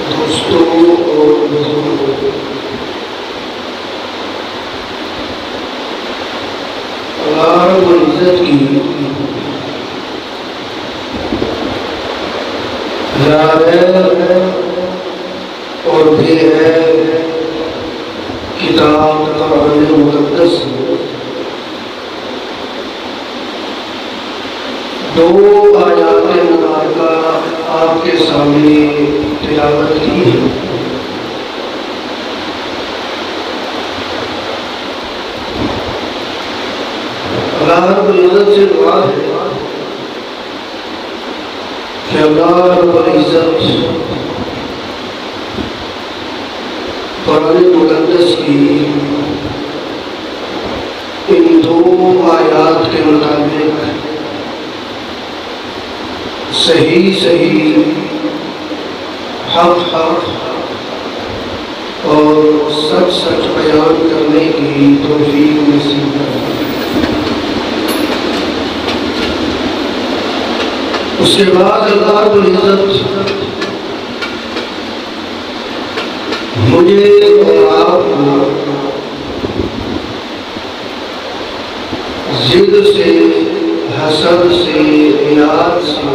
دوستوں اور بزرگوں، اللہ رب العزت کی اور بھی ہے کتاب قرآن مقدس میں دو آیات مبارکہ آپ کے سامنے تلاوت کی ہے۔ اللہ رب العزت سے دعا ہے کہ اللہ رب العزت قرآن مقدس کی ان دو آیات کے مطابق صحیح حق اور سچ بیان کرنے کی توفیق نصیب کرے۔ اس کے بعد اللہ رب العزت مجھے اور آپ کو ضد سے، حسد سے، عناد سے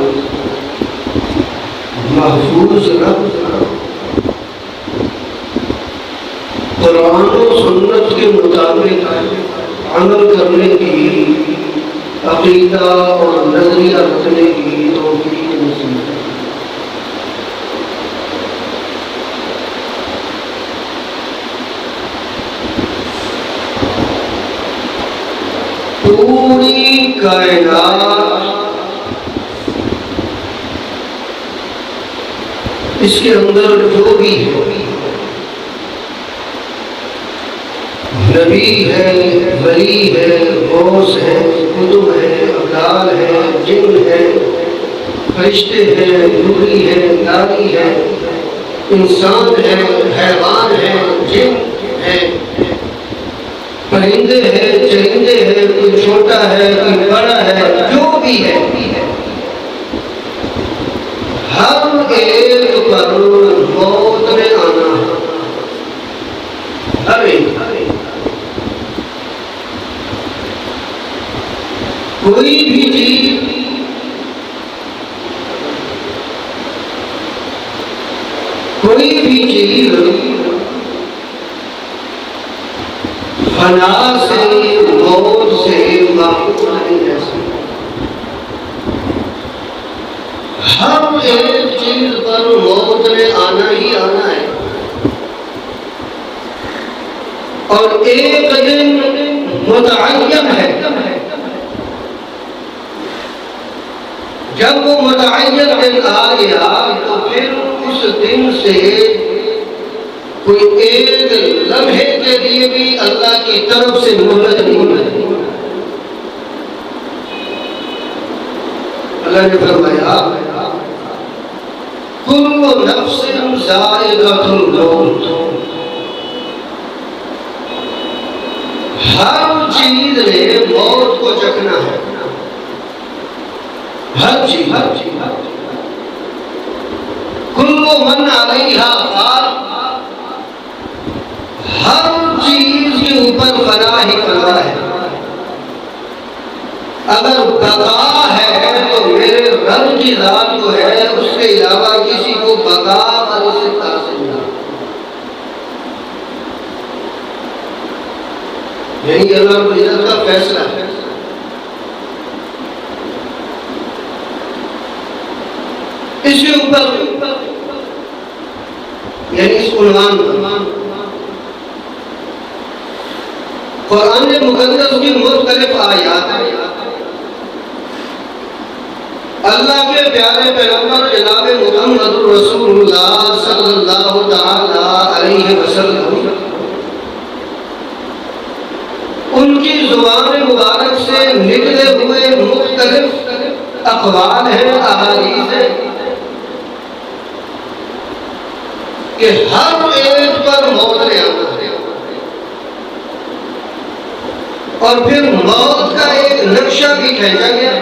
محفوظ رکھ قرآن و سنت کے مطابق عمل کرنے کی، عقیدہ اور نظریہ رکھنے کی توفیق نصیب کرے۔ پوری کائنات اس کے اندر جو بھی ہے، نبی ہے، ولی ہے، غوث ہے، قطب ہے، ابدال ہے، جن ہے، فرشتے ہیں، نوری ہے، داری ہے، انسان ہے، حیوان ہے، جن ہے، پرندے ہیں، چرندے ہیں، کوئی چھوٹا ہے، کوئی بڑا ہے، جو بھی ہے، ہر ایک پر موت نے آنا ہے۔ ہر ایک کوئی بھی چیز فنا سے، موت سے معقول نہیں ہے۔ ہر ایک چیز پر موت نے آنا ہی آنا ہے، اور ایک دن متعین ہے۔ جب وہ متعین دن آ گیا تو پھر اس دن سے کوئی ایک لمحے کے لیے بھی اللہ کی طرف سے مہلت نہیں ہے۔ اللہ نے فرمایا کل نفس ذائقۃ الموت، ہر چیز نے موت کو چکھنا ہے، ہر چیز کل من علیہا فان، ہر چیز کے اوپر فنا ہی فنا ہے۔ اگر بقا ہے تو میرے رب کی ذات جو ہے اس کے علاوہ کسی کو بقا والی سے حاصل نہیں۔ یہی اللہ رب العزت کا فیصلہ ہے۔ اس کے اوپر یعنی اس عنوان قرآن مقدس کی مختلف آیات ہیں۔ اللہ کے پیارے پیغمبر جناب محمد رسول اللہ صلی اللہ تعالی علیہ وسلم، ان کی زبان مبارک سے نکلے ہوئے مختلف اقوال ہیں، احادیث ہیں کہ ہر ایک پر موت نے آنا ہے۔ اور پھر موت کا ایک نقشہ بھی کھینچا گیا.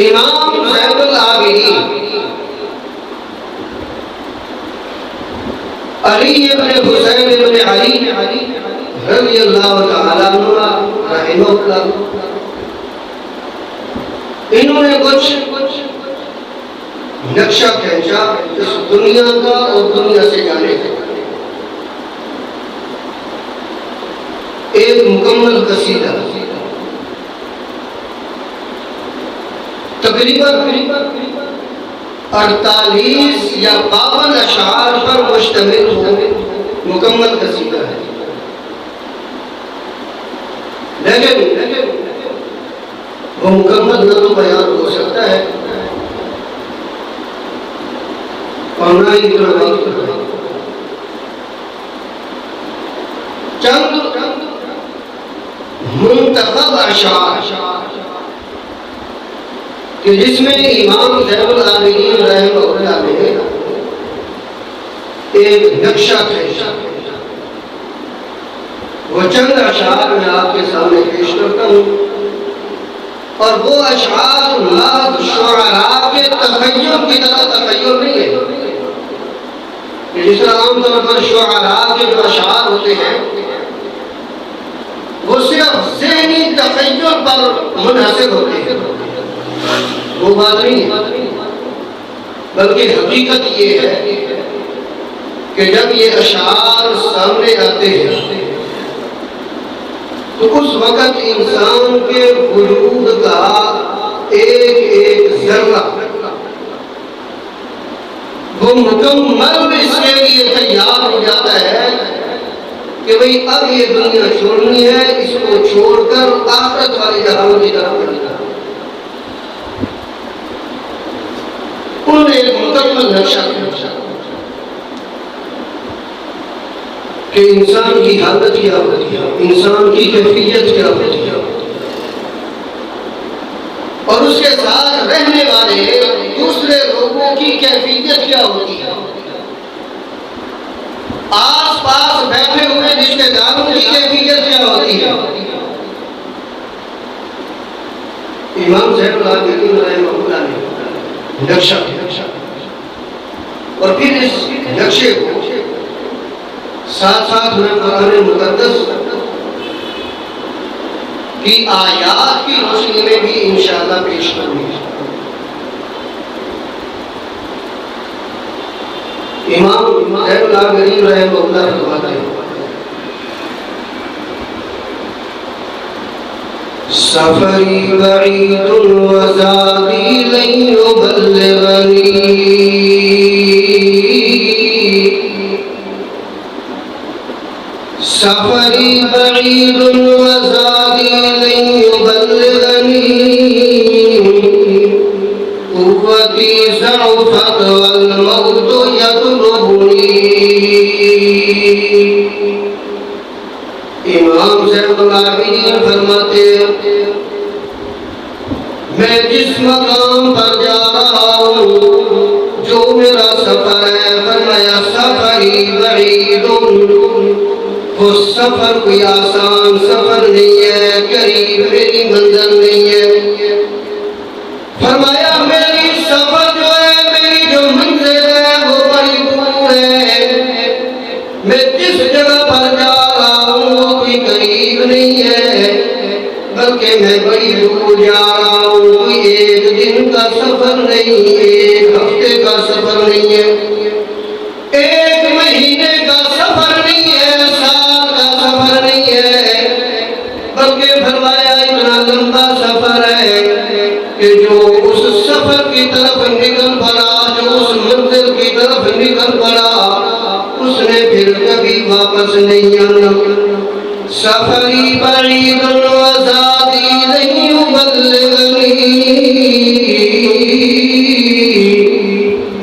امام زین العابدین علی ابن حسین ابن علی رضی اللہ تعالیٰ عنہ رحمہ اللہ، انہوں نے کچھ نقشہ کھینچا اس دنیا کا اور دنیا سے جانے کا. ایک مکمل قصیدہ تقریباً 48 یا 52 اشعار پر مشتمل ہو مکمل قصیدہ ہے. لیکن وہ مکمل نہ تو بیان ہو سکتا ہے اور نہ ہی وقت ہے. چند منتخب اشعار کہ جس میں امام زین العابدین رحمہ اللہ نے ایک نقشہ کھینچا، وہ چند اشعار میں آپ کے سامنے پیش کرتا ہوں. اور وہ اشعار محض شعراء کے تخیل کی طرح تخیل نہیں ہے کہ جس طرح عام طور پر شعراء کے جو اشعار ہوتے ہیں وہ صرف ذہنی تخیل پر منحصر ہوتے ہیں. وہ بات نہیں ہے، بلکہ حقیقت یہ ہے کہ جب یہ اشعار سامنے آتے ہیں تو اس وقت انسان کے وجود کا ایک ایک ذرہ وہ مکمل اس کے لیے تیار ہو جاتا ہے کہ بھئی اب یہ دنیا چھوڑنی ہے، اس کو چھوڑ کر آخرت والی جہان کی طرف بڑھنا. انہوں نے ایک مکمل نقشہ کھینچا کہ انسان کی حالت کیا ہوتی ہے، انسان کی کیفیت کیا ہوتی ہے، اور اس کے ساتھ رہنے والے دوسرے لوگوں کی کیفیت کیا ہوتی ہے، آس پاس بیٹھے ہوئے رشتے داروں کی کیفیت کیا ہوتی ہے. امام زین العابدین رحمہ اللہ نے نقشہ اور پھر اس نقشے کو ساتھ ساتھ میں قرآن مقدس کی آیات کی روشنی میں بھی انشاءاللہ پیش کروں گا. امام زین العابدین رحمہ اللہ فرماتے ہیں سفری بعید وزادی لن یبلغنی، سفری بعید وزادی لن یبلغنی، قوتی ضعفت والموت یطلبنی. امام زین العابدین فرماتے ہیں میں جس مقام پر جا رہا ہوں جو میرا سفر ہے، فرمایا سفری بعید، وہ سفر کوئی آسان سفر نہیں ہے، قریب میری منزل نہیں ہے. فرمایا میری سفر جو ہے، میری جو منزل ہے وہ بڑی دور ہے. میں جس جگہ پر جا رہا ہوں وہ کوئی قریب نہیں ہے، بلکہ میں بڑی دور جا رہا ہوں. کوئی ایک دن کا سفر نہیں، ایک ہفتے کا سفر نہیں ہے، ایک مہینے کا سفر نہیں ہے، سال کا سفر نہیں ہے، بلکہ فرمایا اتنا لمبا سفر ہے کہ جو اس سفر کی طرف نکل پڑا، جو اس منزل کی طرف نکل پڑا، اس نے پھر کبھی واپس نہیں آنا. سفری بعید وزادی لن یبلغنی،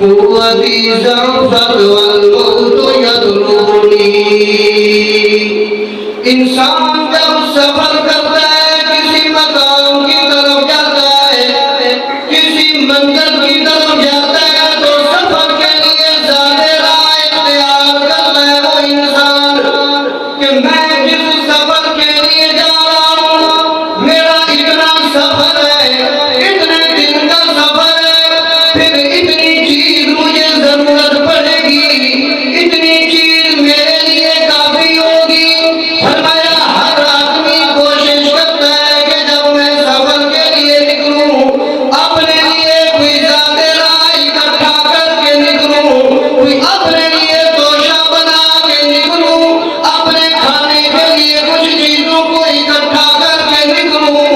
قوتی ضعفت والموت یطلبنی. انسان جب سفر کرتا ہے، کسی مقام کی طرف جاتا ہے، کسی منزل کی طرف جاتا ہے، تو سفر کے لیے زیادہ راہ اختیار کہ میں جس سفر کے لیے جا رہا ہوں میرا اتنا سفر ہے، اتنے دن کا سفر ہے، پھر اتنی چیز مجھے ضرورت پڑے گی، اتنی چیز میرے لیے کافی ہوگی۔ فرمایا ہر آدمی کوشش کرتا ہے کہ جب میں سفر کے لیے نکلوں اپنے لیے کوئی ذات راہ اکٹھا کر کے نکلوں، کوئی اپنے لیے توشہ بنا کے نکلوں، اپنے کھانے کے لیے کچھ چیزوں کو اکٹھا کر کے نکلوں۔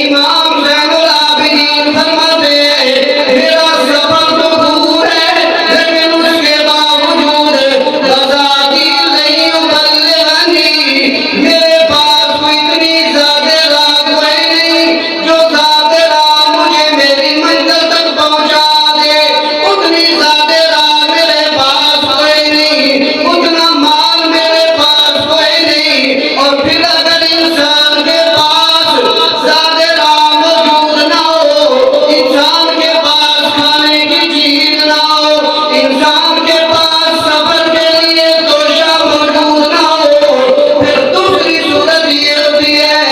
امام زین العابدین فرماتے ہیں میرا سفر تو دور ہے لیکن اس کے باوجود بذاتی نہیں ابلغنی، میرے پاس کوئی اتنی ذات راہ کوئی نہیں جو ذات راہ مجھے میری منزل تک پہنچا دے، اتنی ذات راہ میرے پاس کوئی نہیں، اتنا مال میرے پاس کوئی نہیں۔ اور پھر اگر انسان کے پاس ذات راہ موجود نہ ہو، انسان کے پاس کھانے کی چیز نہ ہو، انسان کے پاس سفر کے لیے توشہ موجود نہ ہو، پھر دوسری صورت یہ ہوتی ہے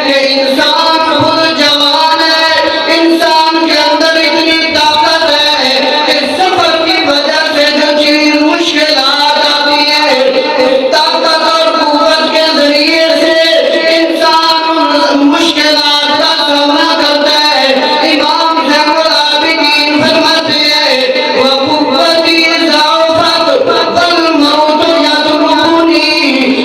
کہ انسان خود جوان ہے، انسان کے اندر اتنی طاقت ہے کہ سفر کی وجہ سے جو چیز مشکلات آتی ہے اس طاقت اور قوت کے ذریعے سے انسان ان مشکلات کا سامنا کرتا ہے۔ امام زین العابدین فرماتے ہیں وَقُوَّتِي ضَعُفَتْ وَالْمَوْتُ يَطْلُبُنِي،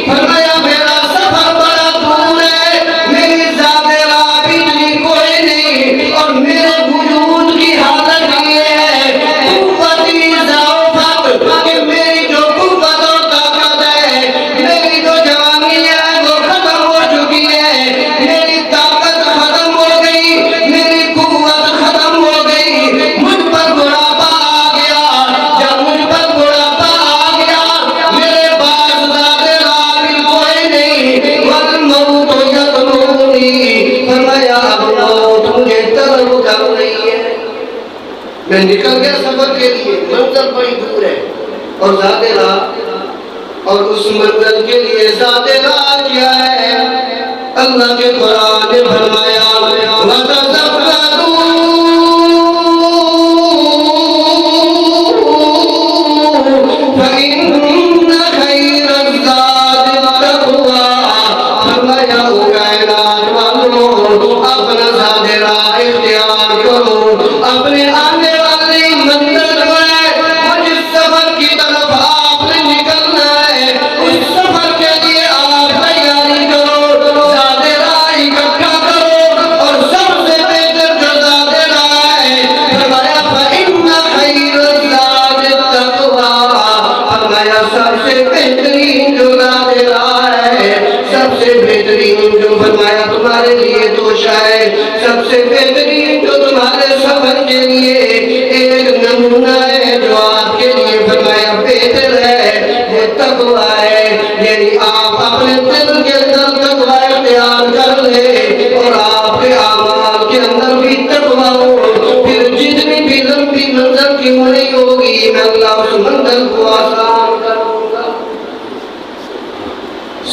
فرمایا میرا سفر بڑا دور ہے، میری ذات راہ بھی اتنی کوئی نہیں، اور میرے وجود کی حالت یہ ہے قوتی ضعفت کہ میری جو قوت اور طاقت ہے، میری جو جوانی ہے وہ ختم ہو چکی ہے، میری طاقت ختم ہو گئی، میری قوت ختم ہو گئی، مجھ پر بڑھاپا آ گیا۔ جب مجھ پر بڑھاپا آ گیا میرے پاس ذات راہ بھی کوئی نہیں، والموت یطلبنی، فرمایا اب موت مجھے طلب کر رہی ہے۔ میں نکل گیا سفر کے لیے، منزل بڑی دور ہے اور ذات راہ، اور اس منزل کے لیے ذات راہ کیا ہے؟ اللہ کے قرآن نے فرمایا وَتَزَوَّدُوا فَإِنَّ خَيْرَ الزَّادِ التَّقْوَىٰ، فرمایا او کائنات والو اپنا ذات راہ اختیار کرو، اپنے آنے والی منزل جو ہے وہ جس سفر کی طرف آپ نے نکلنا ہے اس سفر کے لیے آپ تیاری کرو، ذات راہ اکٹھا کرو، اور سب سے بہتر جو ذات راہ ہے فرمایا فَإِنَّ خَيْرَ الزَّادِ التَّقْوَىٰ، فرمایا سب سے بہترین جو ذات راہ ہے، سب سے بہترین جو فرمایا تمہارے لیے توشہ ہے، سب سے بہترین جو تمہارے سفر کے لیے ایک نمونہ ہے جو آپ کے لیے فرمایا بہتر ہے، وہ تقویٰ ہے۔ یعنی آپ اپنے دل کے اندر تقویٰ اختیار کر لیں اور آپ کے اعمال کے اندر بھی تقویٰ ہو، پھر جتنی بھی لمبی منزل کیوں نہیں ہوگی میں اللہ اس منزل کو آسان کروں گا۔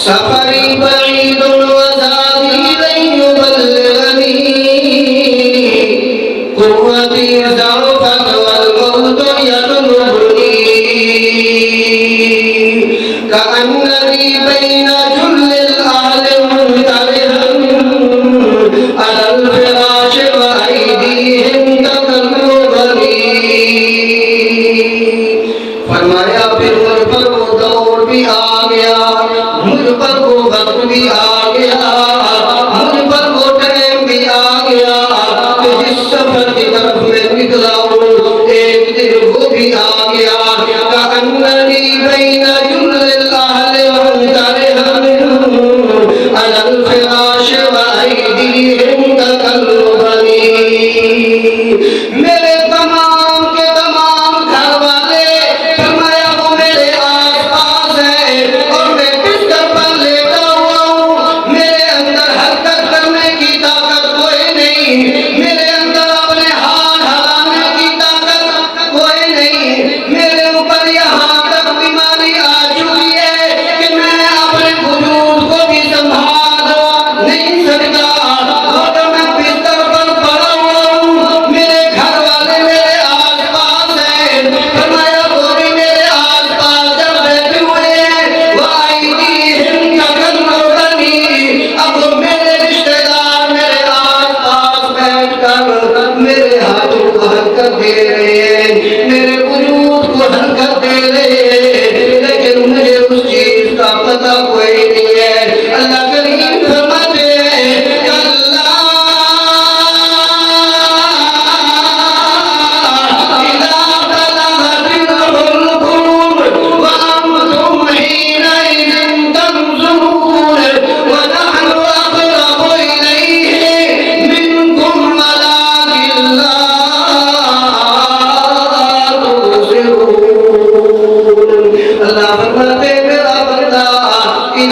سفری بعید وزادی لن یبلغنی، قوتی ضعفت والموت یطلبنی، کأننی بین جل الأهل منتبها علی الفراش وأیدیہم تقلبنی، فرمایا پھر مجھ پر وہ دور بھی آ گیا، مجھ پر وہ وقت بھی آ گیا، مجھ پر وہ ٹائم بھی آ گیا کہ جس سفر کی طرف میں نکلا ہوں ایک دن وہ بھی آ گیا، کأننی بین جل الأهل منتبها علی الفراش وأیدیہم تقلبنی، میرے تمام کے تمام گھر والے فرمایا وہ میرے آس پاس ہیں اور میں بستر پر لیٹا ہوا ہوں،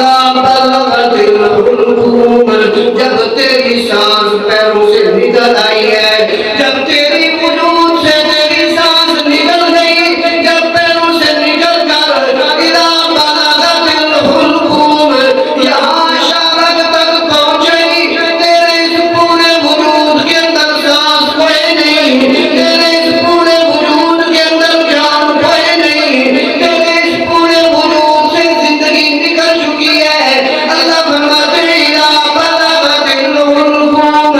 اذا بلغت الحلقوم، جب تیری سانس پیروں سے نکل آئی ہے، جب تیری وجود سے تیری سانس نکل گئی، جب پیروں سے نکل کر اذا بلغت الحلقوم یہاں شارک تک پہنچی، تیرے اس پورے وجود کے اندر سانس کوئی نہیں، تیرے اس پورے وجود کے اندر جان کوئی نہیں، تیرے اس پورے وجود سے زندگی نکل چکی ہے۔ اللہ فرماتے ہیں اذا بلغت الحلقوم،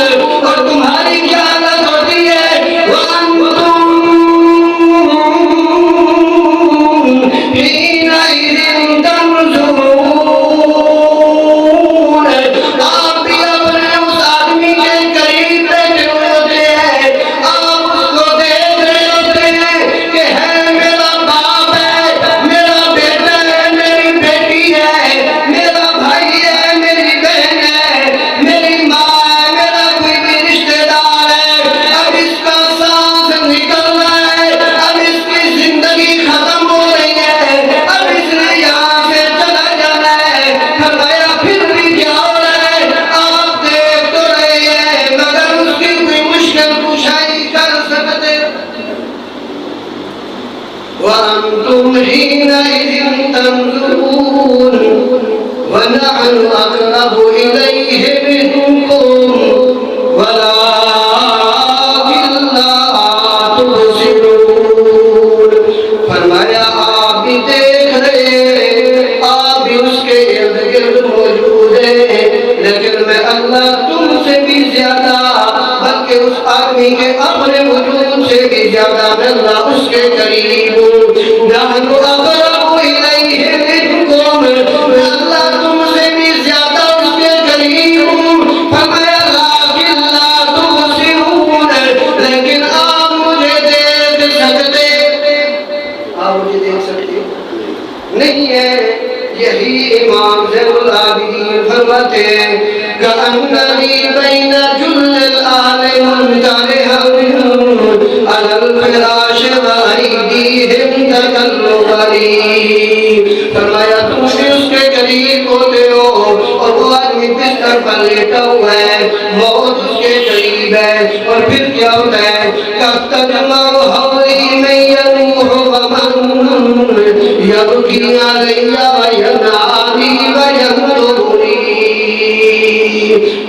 اور تمہاری کیا حالت ہوتی ہے؟ وَأَنْتُمْ حِينَئِذٍ تَنْظُرُونَ، آپ بھی اپنے اس آدمی کے قریب بیٹھے ہوئے ہوتے ہیں، آپ اس کو دیکھ رہے ہوتے ہیں کہ ہے میرا باپ ہے، میرا بیٹا ہے، میری بیٹی ہے، میرا بھائی ہے، میری بہن ہے، میری ماں ہے، میرا کوئی بھی رشتہ دار ہے، اب اس کا سانس نکل رہا ہے، اب اس کی زندگی ختم ہو رہی ہے، اب اس نے یہاں سے چلا جانا ہے۔ فرمایا پھر بھی کیا ہو رہا ہے؟ آپ دیکھ تو رہے ہیں مگر اس کی کوئی مشکل کشائی کر سکتے؟ وَأَنْتُمْ حِينَئِذٍ تَنْظُرُونَ وَنَحْنُ أَقْرَبُ إِلَيْهِ مِنْكُمْ وَلَٰكِنْ لَا تُبْصِرُونَ۔ فرمایا آپ بھی دیکھ رہے ہیں، آپ بھی اس کے ارد گرد موجود ہیں، لیکن میں اللہ تم سے بھی زیادہ، بلکہ اس آدمی کے اپنے وجود سے بھی زیادہ میں اللہ اس کے قریب ہوں۔ نحن اقرب الیہ منکم، میں اللہ تم سے بھی زیادہ اس کے قریب ہوں۔ فرمایا لیکن لا تبصرون، لیکن آپ مجھے دیکھ سکتے، آپ مجھے دیکھ سکتے نہیں ہے۔ یہی امام زین العابدین فرماتے ہیں کأننی بین جل الآل منترحا علی الفراش وأیدیہم تقلبنی۔ فرمایا تم بھی اس کے قریب ہوتے ہو، اور وہ آدمی بستر پر لیٹا ہوا ہے، موت اس کے قریب ہے، اور پھر کیا ہوتا ہے؟ کب تجمع حولی من ینوح ومن یبکی علی وینادی وینظرنی۔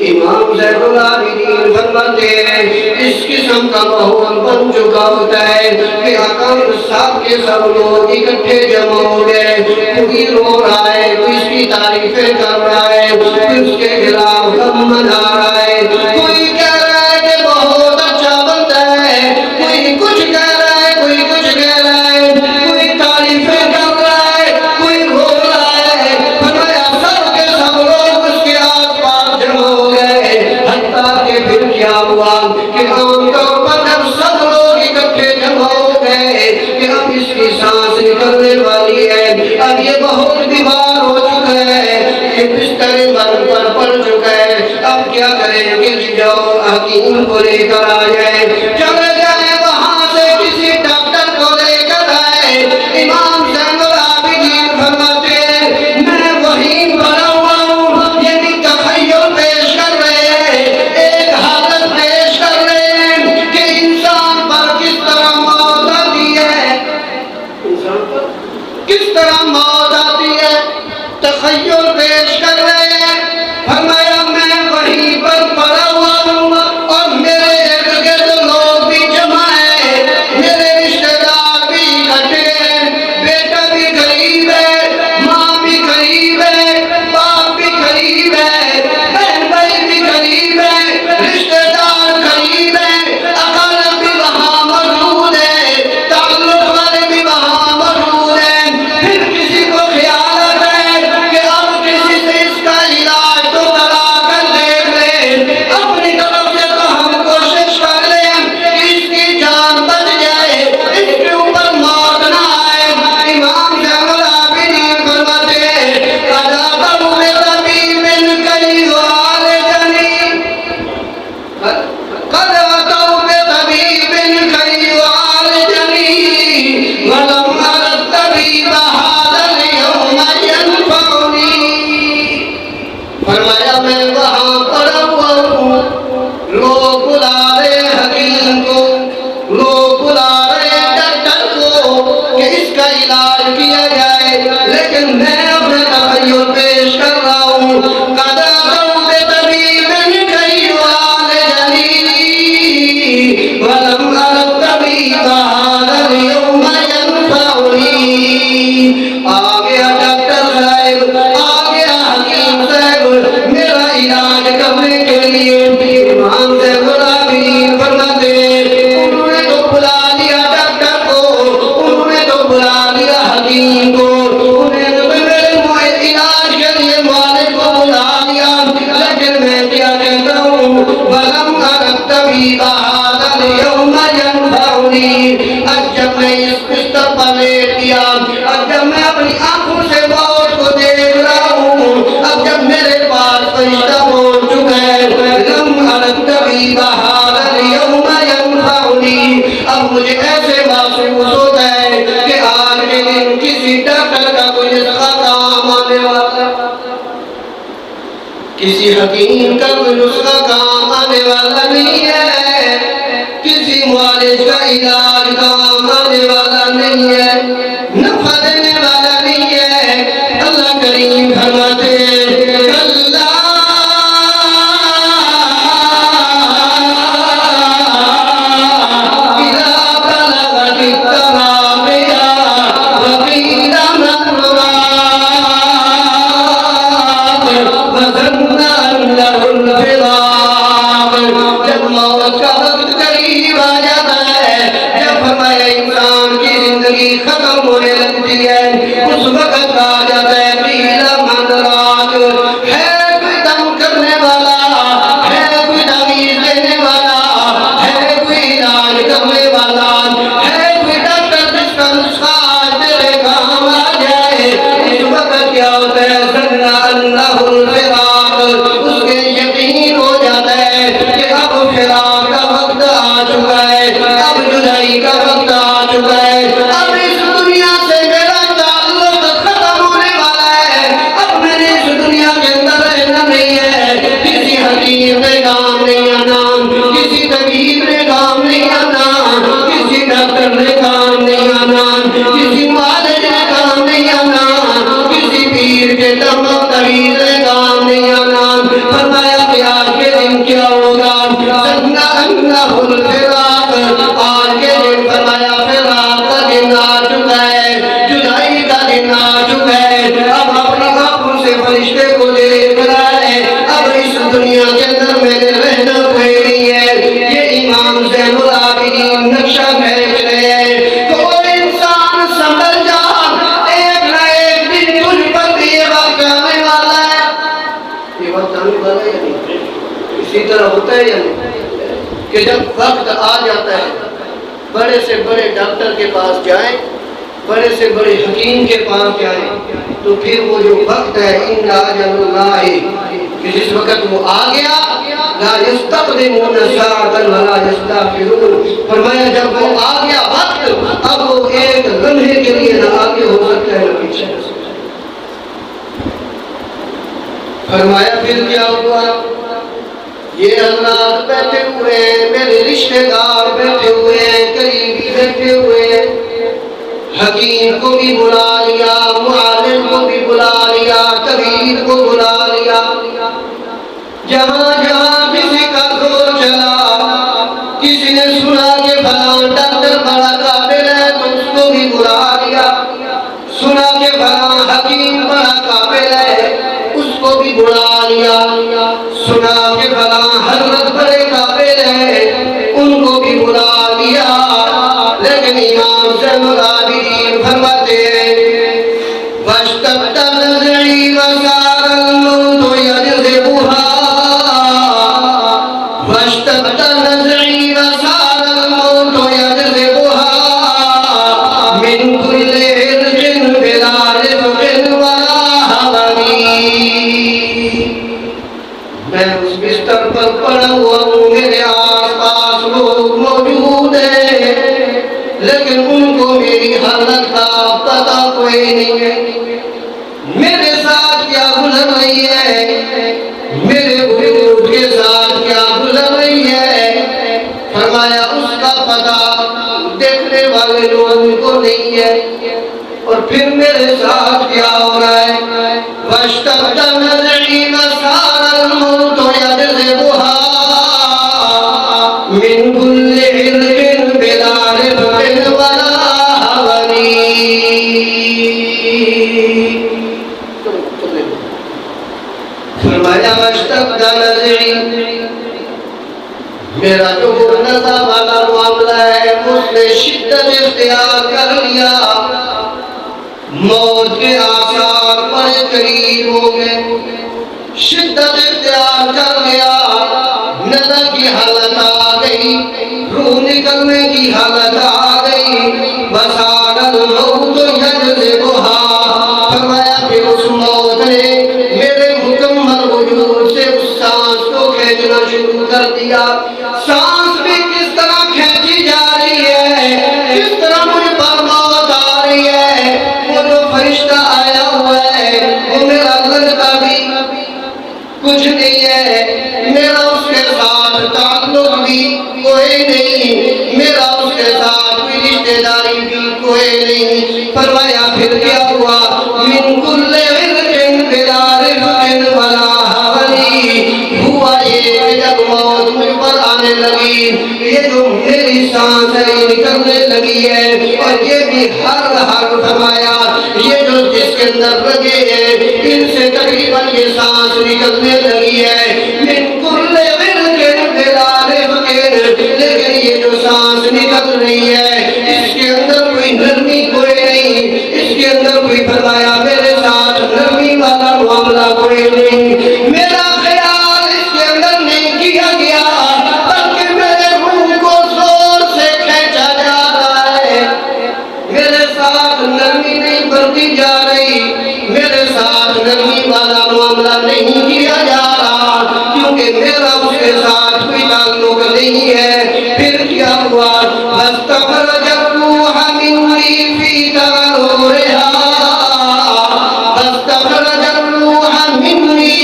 امام زین العابدین فرماتے ہیں اس قسم کا ماحول بن چکا ہوتا ہے کہ اقام صاحب کے سب لوگ اکٹھے جمع ہو گئے، کوئی رو رہا ہے، کوئی اس کی تعریفیں کر رہا ہے، کوئی اس کے خلاف غم منا رہا ہے، کوئی کہہ رہا ہے کہ بہت اچھا بندہ ہے، کوئی کچھ کہہ رہا ہے، کوئی کچھ کہہ رہا ہے، کوئی تعریفیں کر رہا ہے، کوئی رو رہا ہے۔ فرمایا سب کے سب لوگ اس کے آس پاس جمع ہو گئے، حتیٰ کہ پھر کیا ہوا کہ عام طور پر جب سب لوگ اکٹھے جمع ہو گئے کہ اب اس کی سانس نکلنے والی ہے، اب یہ بہت بیمار ہو چکا ہے، یہ بستر مرگ پر پڑ چکا ہے، اب کیا کریں کہ جاؤ حکیم کو لے کر آ جائے، چلے جائیں وہاں سے کسی ڈاکٹر کو لے کر آئے۔ امام زین العابدین فرماتے ہیں میں وہیں پڑا ہوا ہوں، یہ بھی تخیل پیش کر رہے ہیں، ایک حالت پیش کر رہے ہیں کہ انسان پر کس طرح موت آتی ہے، انسان پر کس طرح موت آتی ہے، تخیل پیش کر رہے ہیں۔ فرمایا میں وہیں پر پڑا ہوا ہوں، اور میرے ارد گرد لوگ بھی جمع ہیں، میرے رشتہ دار بھی اکٹھے ہیں، بیٹا بھی قریب ہے، ماں بھی قریب ہے، باپ بھی قریب ہے، بہن بھائی بھی قریب ہے، رشتہ دار قریب ہے، اقارب بھی وہاں موجود ہے، تعلق والے بھی وہاں موجود ہیں۔ پھر کسی کو خیال آتا ہے کہ اب کسی سے اس لیکن میں کیا کہتا ہوں وَلَمْ أَرَ الطَّبِيبَ هَذَا الْيَوْمَ يَنْفَعُنِي اب جب میں اس بستر پر لیٹ گیا اب جب میں اپنی آنکھوں سے موت کو دیکھ رہا ہوں اب جب میرے پاس فرشتہ پہنچ چکا ہے لَمْ أَرَ الطَّبِيبَ هَذَا الْيَوْمَ يَنْفَعُنِي اب مجھے ایسے محسوس ہوتا ہے کہ آج کے دن کسی ڈاکٹر کا کوئی نسخہ کام آنے والا ہے کسی حکیم کا کوئی نسخہ کام آنے والا نہیں ہے کسی معالج کا علاج کام آنے والا نہیں ہے نفع دینے والا نہیں ہے اللہ کریم فرماتے ہیں ختم ہونے لگتی ہے اس وقت آ جاتا ہے پیلا مندراج ہے کوئی دم کرنے والا ہے کوئی تعویذ دینے والا ہے کوئی علاج کرنے والا ہے کوئی ڈاکٹر جس کا نسخہ آج میرے کام آ جائے اس وقت کیا ہوتا ہے سننا اللہ الفراق اس کے یقین ہو جاتا ہے کہ اب فراق کا وقت آ چکا ہے اب جدائی کا وقت آ چکا ہے اب نے کام نہیں آنا کسی طبیب نے کام نہیں آنا کسی ڈاکٹر نے کام نہیں آنا کسی معالج نے کام نہیں آنا کسی پیر کے دم طویل نے کام نہیں آنا فرمایا کہ آج کے دن کیا ہوگا سننا اللہ الفراق آج کے دن فرمایا فراق کا دن آ چکا ہے جدائی کا دن آ چکا ہے اب اپنی آنکھوں سے فرشتے کو دیکھ رہا ہے اب اس دنیا کے اندر میں نے رہنا کوئی نہیں ہے یہ امام زین العابدین نقشہ کھینچ رہے ہیں کوئی انسان سنبھل جا ایک نہ ایک دن تجھ پر بھی یہ وقت آنے والا ہے یہ وقت آنے والا ہے یا نہیں اسی طرح ہوتا ہے یا نہیں کہ جب وقت آ جاتا ہے بڑے سے بڑے ڈاکٹر کے پاس جائیں بڑے سے بڑے حکیم کے پاس جائیں تو پھر وہ جو وقت ہے ان اجل اللہ کہ جس وقت وہ آ گیا لا یستقدمون ساعتا ولا یستاخرون فرمایا جب وہ آ گیا وقت اب وہ ایک لمحے کے لیے نہ آگے ہو سکتا ہے نہ پیچھے ہو سکتا ہے فرمایا پھر کیا ہوا یہ حضرات بیٹھے ہوئے ہیں میرے رشتہ دار بیٹھے ہوئے ہیں قریبی بیٹھے ہوئے ہیں حکیم کو بھی بلا لیا معالج کو بھی بلا لیا طبیب کو بلا لیا جہاں جہاں کسی کا زور چلا کسی نے سنا کہ فلاں ڈاکٹر بڑا قابل ہے تو اس کو بھی بلا لیا سنا کہ فلاں حکیم بڑا قابل ہے اس کو بھی بلا لیا سنا کہ فلاں حضرت بڑے قابل ہے ان کو بھی بلا لیا لیکن امام زین العابدین فرماتے ہیں وَاشْتَدَّ نَزْعِي وَصَارَ الْمَوْتُ يَجْذِبُهَا وَاشْتَدَّ نَزْعِي وَصَارَ الْمَوْتُ يَجْذِبُهَا مِنْ كُلِّ عِرْقٍ بِلَا رِفْقٍ وَلَا حَوَنِي میں اس بستر پر پڑا ہوا ہوں میرے آس پاس لوگ موجود ہیں لیکن ان کو میری حالت کا پتہ کوئی نہیں ہے میرے ساتھ کیا گزر رہی ہے میرے وجود کے ساتھ کیا گزر رہی ہے فرمایا اس کا پتہ دیکھنے والے لوگوں کو نہیں ہے اور پھر میرے ساتھ کیا ہو رہا ہے وَاشْتَدَّ نَزْعِي وَصَارَ الْمَوْتُ يَجْذِبُهَا مِنْ كُلِّ عِرْقٍ بِلَا رِفْقٍ وَلَا حَوَنِي فرمایا وَاشْتَدَّ نَزْعِي میرا جو نزع والا معاملہ ہے اس نے شدت اختیار کر لیا موت کے آثار بڑے قریب ہو گئے شدت اختیار کر لیا، نظر کی حالت آ گئی، روح نکلنے کی حالت آ گئی، بسار الموت یجذبھا، فرمایا پھر اس موت نے میرے مکمل وجود سے اس سانس کو کھینچنا شروع کر دیا۔ سانس بھی کس طرح کھینچی جا رہی ہے، کس طرح مجھ پر موت آ رہی ہے، وہ جو فرشتہ آیا ہوا ہے وہ میرا لگتا بھی کچھ نہیں ہے، میرا اس کے ساتھ تعلق بھی کوئی نہیں، میرا اس کے ساتھ کوئی رشتہ داری بھی کوئی نہیں۔ فرمایا پھر کیا ہوا، من کل عرق بلا رفق ولا حولی، ہوا یہ کہ جب موت مجھ پر آنے لگی، یہ جو میری سانس ہے نکلنے لگی ہے، اور یہ بھی ہر فرمایا یہ جو جس کے اندر لگے ہیں ان سے تقریباً یہ سانس نکلنے لگی ہے، من کل عرق بلا رفق، لیکن یہ جو سانس نکل رہی ہے اس کے اندر کوئی نرمی کوئی نہیں، اس کے اندر کوئی فرمایا میرے ساتھ نرمی والا معاملہ کوئی نہیں، میرا خیال اس کے اندر نہیں کیا گیا، بلکہ میرے روح کو زور سے کھینچا جا رہا ہے، میرے ساتھ نرمی نہیں برتی جا رہی، میرے ساتھ نرمی والا معاملہ نہیں کیا جا رہا، کیونکہ میرا اس کے ساتھ کوئی تعلق نہیں ہے۔ پھر کیا ہوا، فاستخرج الروح مني في تغرها، فاستخرج الروح مني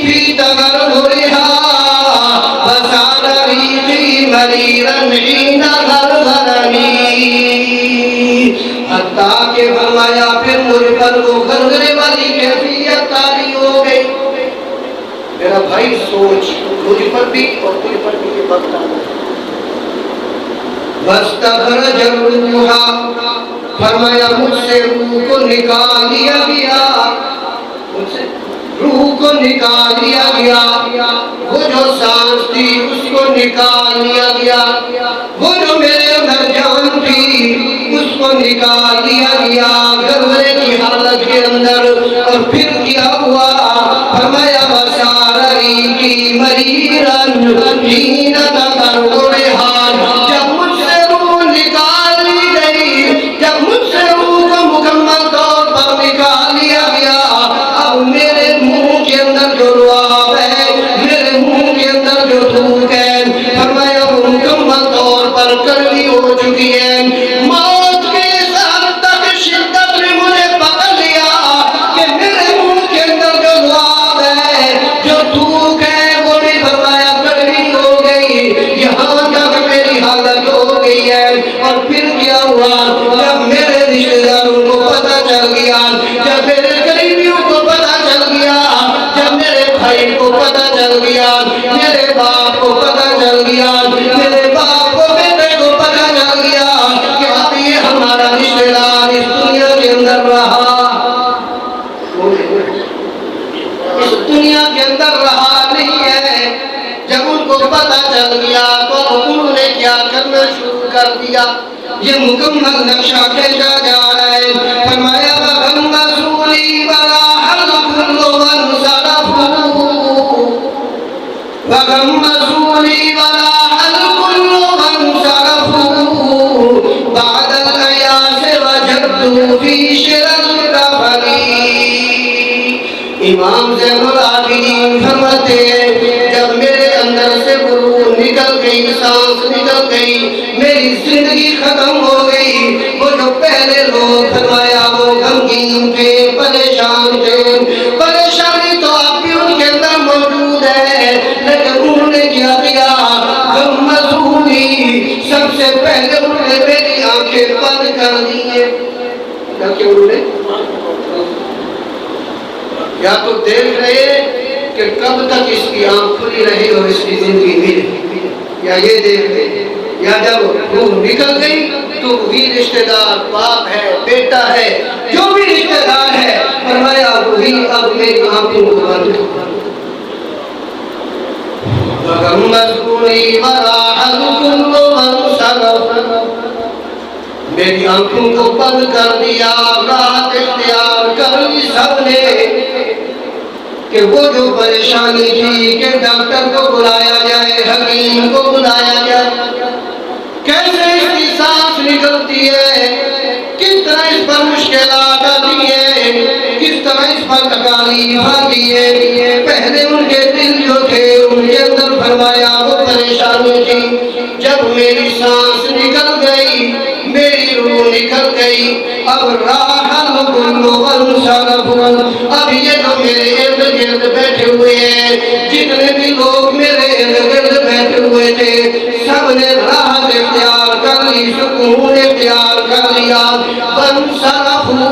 في تغرها، فسال ريقي مريرا حين غرغرني، حتیٰ کہ فرمایا پھر مجھ پر وہ غرغرے والی کیفیت طاری ہو گئی۔ میرا بھائی سوچ، مجھ پر بھی اور تجھ پر بھی یہ بات ہے۔ واستخرج الروح، فرمایا مجھ سے روح کو نکال دیا گیا، مجھ سے روح کو نکال دیا گیا، وہ جو سانس تھی اس کو نکال دیا گیا، وہ جو میرے اندر جان تھی اس کو نکال دیا گیا غرغرے کی حالت کے اندر۔ اور پھر کیا ہوا، فرمایا وسار ریقی مریرا حین تغرغرها، جب مجھ سے روح نکال لی گئی، جب مجھ سے روح کو مکمل طور پر نکال لیا گیا، اب میرے منہ کے اندر جو لعاب ہے، میرے منہ کے اندر جو تھوک ہے، فرمایا وہ مکمل طور پر کڑوی ہو چکی ہے۔ موت کے اس حد تک شدت نے مجھے پکڑ لیا کہ میرے منہ کے اندر جو لعاب ہے، جو تھوک ہے، وہ بھی فرمایا کڑوی ہو گئی، یہاں تک میری حالت ہو گئی ہے۔ اور پھر کیا ہوا، جب میرے رشتہ داروں کو پتہ چل گیا، جب میرے قریبیوں کو پتہ چل گیا، جب میرے بھائی کو پتہ چل گیا، میرے باپ کو پتہ چل گیا، میرے باپ کو بیٹے کو پتہ چل گیا کہ اب یہ ہمارا رشتہ دار اس دنیا کے اندر رہا، اس دنیا کے اندر رہا نہیں ہے، جب ان کو پتہ چل گیا تو انہوں نے کیا کرنا شروع کر دیا، یہ مکمل نقشہ کھینچا جا رہا ہے۔ فرمایا وَغَمَّزُونِي وَرَاحَ الْكُلُّ وَانْصَرَفُوا، وَغَمَّزُونِي وَرَاحَ الْكُلُّ وَانْصَرَفُوا، بَعْدَ الْأَيَاسِ وَجَدُّوا فِي شِرَى الْكَفَنِ۔ امام زین العابدین فرماتے ہیں جب میرے اندر سے روح نکل گئی، سانس نکل گئی، میری زندگی ختم ہو گئی، وہ جو پہلے لوگ فرمایا وہ غمگین تھے، پریشان تھے، پریشانی تو اب بھی ان کے اندر موجود ہے، لیکن انہوں نے کیا کیا، غمزونی، سب سے پہلے انہوں نے میری آنکھیں بند کر دی ہیں، کیا کہ انہوں نے یا تو دیکھ رہے کہ کب تک اس کی آنکھ کھلی رہے اور اس کی زندگی ملے، یا یہ دیکھ رہے، یا جب روح نکل گئی تو وہی رشتہ دار باپ ہے، بیٹا ہے، جو بھی رشتہ دار ہے، فرمایا وہی اب میری آنکھوں کو بند کر۔ وَغَمَّزُونِي وَرَاحَ الْكُلُّ وَانْصَرَفُوا، میری آنکھوں کو بند کر دیا، راحت اختیار کر لی سب نے، کہ وہ جو پریشانی تھی کہ ڈاکٹر کو بلایا جائے، حکیم کو بلایا جائے، کیسے اس کی سانس نکلتی ہے، کس طرح اس پر مشکلات آتی ہے، کس طرح اس پر تکالیف آتی ہے، پہلے ان کے دل جو تھے ان کے اندر فرمایا وہ پریشانی تھی، جب میری سانس نکل گئی، میری روح نکل گئی، اب راحل کل وانصرفوا، اب یہ جو میرے ارد گرد بیٹھے ہوئے ہیں، جتنے بھی لوگ میرے ارد گرد بیٹھے ہوئے تھے، سب نے راحت اختیار کر لی، سکون اختیار کر لیا، وانصرفوا،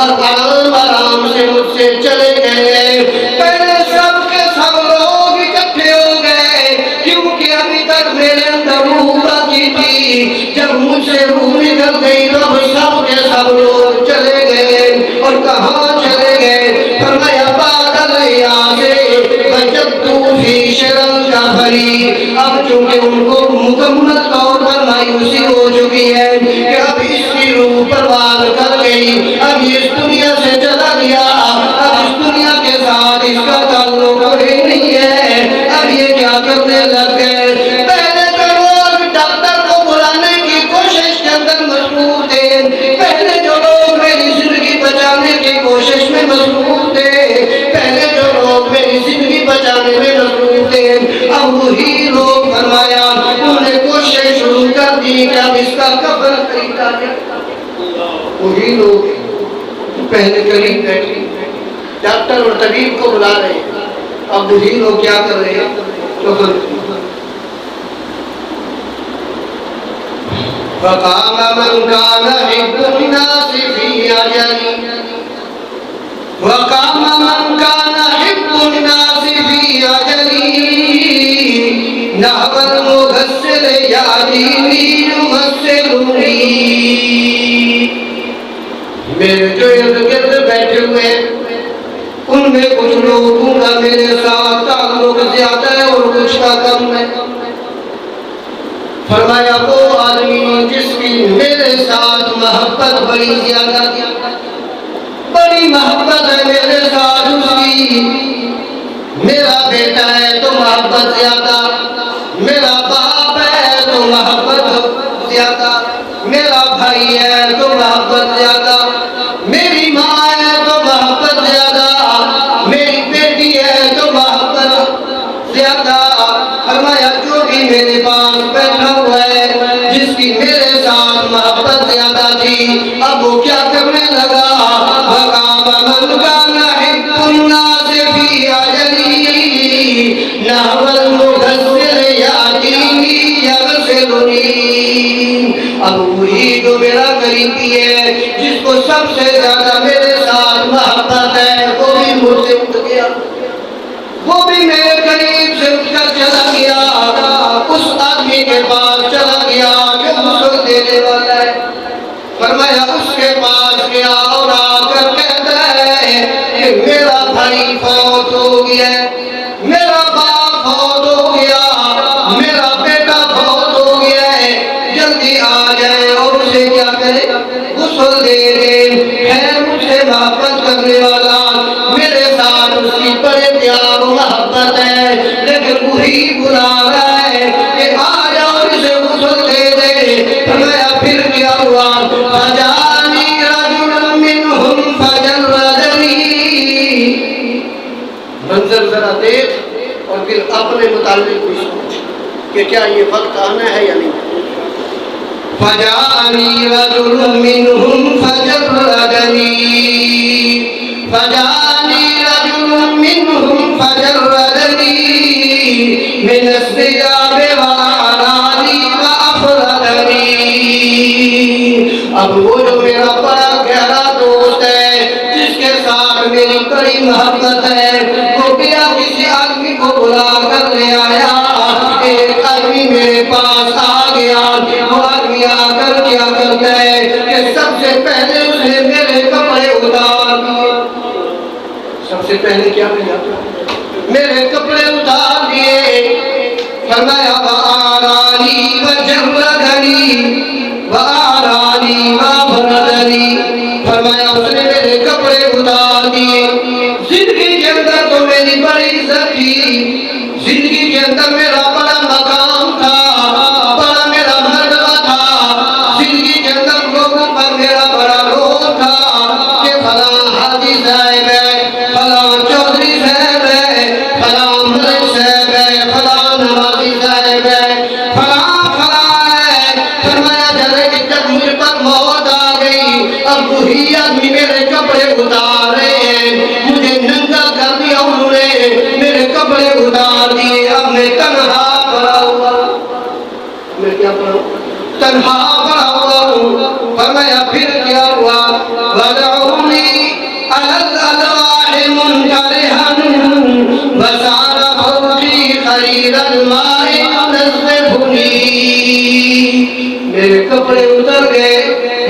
اور آرام آرام سے مجھ سے چلے گئے۔ پہلے سب کے سب لوگ اکٹھے ہو گئے، کیونکہ ابھی تک میرے اندر روح باقی تھی، جب مجھ سے روح نکل گئی تو سب کے سب لوگ چلے گئے، اور کہاں چلے گئے؟ فرمایا بعد الیاس وجدت فی شرر کفری، اب چونکہ ان کو مکمل طور پر مایوسی ہو چکی ہے کہ اب اس کی روح پرواز کر گئی، اب یہ اس دنیا سے چلا گیا، اب اس دنیا کے ساتھ اس کا تعلق کوئی نہیں ہے، اب یہ کیا کرنے لگ گئے؟ پہلے تو لوگ ڈاکٹر کو بلانے کی کوشش کے اندر مصروف تھے، پہلے جو لوگ میری زندگی بچانے کی کوشش میں مصروف تھے، پہلے جو لوگ میری زندگی بچانے میں مصروف تھے، اب وہی لوگ فرمایا انہوں نے کوشش شروع کر دی کہ اب اس کا کفن خریدا جائے۔ وہی لوگ پہلے قریب بیٹھے ڈاکٹر اور طبیب کو بلا رہے ہیں، اب وہی لوگ کیا کر رہے ہیں؟ کفن۔ فقام من كان حب الناس في أجل، وقام من كان حب الناس في أجل، نحو المغسل يأتيني يغسلني۔ میرے جو ارد گرد بیٹھے ہوئے ان میں کچھ لوگوں کا میرے ساتھ تعلق زیادہ ہے اور کچھ کا کم ہے۔ فرمایا وہ آدمی جس کی میرے ساتھ محبت بڑی زیادہ تھی، بڑی محبت ہے میرے ساتھ اس کی، میرا بیٹا ہے تو محبت زیادہ، میرا باپ ہے تو محبت زیادہ، میرا بھائی ہے تو محبت زیادہ، میری ماں ہے تو محبت زیادہ، میری بیٹی ہے تو محبت زیادہ۔ فرمایا جو بھی میرے پاس بیٹھا ہوا ہے جس کی میرے ساتھ محبت زیادہ تھی، اب وہ کیا کرنے لگا؟ وَقَامَ مَنْ كَانَ حِبُّ النَّاسِ فِي أَجَلِهِ نَحْوَ الْمُغَسِّلِ يَأْتِينِي يَغْسِلُنِي۔ اب وہی جو میرا قریبی ہے جس کو سب سے زیادہ میرے ساتھ محبت ہے وہ بھی مجھ سے اٹھ گیا، وہ بھی میرے قریب سے اٹھ کر چلا گیا، اس آدمی کے پاس چلا گیا جو غسل دینے والا ہے۔ فرمایا اس کے پاس گیا اور آ کر کہتا ہے کہ میرا بھائی فوت ہو گیا، میرا باپ فوت ہو گیا، میرا بیٹا فوت ہو گیا ہے، جلدی آ جائے اور اسے کیا کرے؟ غسل دے دے۔ ہے مجھ سے محبت کرنے والا، میرے ساتھ اس کی بڑے پیار و محبت ہے، لیکن وہی بلا رہا ہے کہ آ جاؤ اسے غسل دے دے۔ فرمایا پھر کیا ہوا؟ فجاءنی رجل منہم فجردنی۔ منظر ذرا دیکھ اور پھر اپنے متعلق بھی سوچ کہ کیا یہ وقت آنا ہے یا نہیں۔ فجاءنی رجل منہم فجردنی، فجاءنی رجل منہم فجردنی من الثياب وأعاني وأفردني۔ اب وہ جو میرا بڑا گہرا دوست ہے جس کے ساتھ میری بڑی محبت ہے، وہ بنا کسی آدمی کو بلا کر لے آیا۔ ایک آدمی میرے پاس آ گیا، وہ آدمی آ کر کیا کرتا ہے کہ سب سے پہلے اس نے میرے کپڑے اتار دیے۔ سب سے پہلے کیا کیا؟ میرے کپڑے اتار دیے۔ فرمایا وآرانی وجردنی وآرانی وابردنی۔ فرمایا اس نے میرے کپڑے اتار دیے۔ زندگی کے اندر تو میری تھی، زندگی کے اندر میرا بڑا مقام تھا، بڑا میرا مرتبہ تھا، زندگی کے اندر لوگوں پر میرا بڑا رول تھا کہ فلاں حاجی صاحب ہے، فلاں چودھری صاحب ہے، فلاں ملک صاحب ہے، فلاں نوازی صاحب ہے، فلاں ہے۔ فرمایا جب مجھ پر موت آ گئی، اب وہی آدمی میرے کپڑے اتار رہے ہیں، مجھے ننگا کر دیا انہوں نے، میرے کپڑے اتار دیے، اب میں تنہا پڑا ہوا، میں کیا پڑا ہوں؟ تنہا پڑا ہوا ہوں۔ فرمایا پھر کیا ہوا؟ وَدَعُونِي عَلَى الْأَلْوَاحِ مُنْكَرِحًا وَسَارَ فَوْقِي خَرِيرَ الْمَاءِ يُنَزِّفُنِي۔ میرے کپڑے اتر گئے،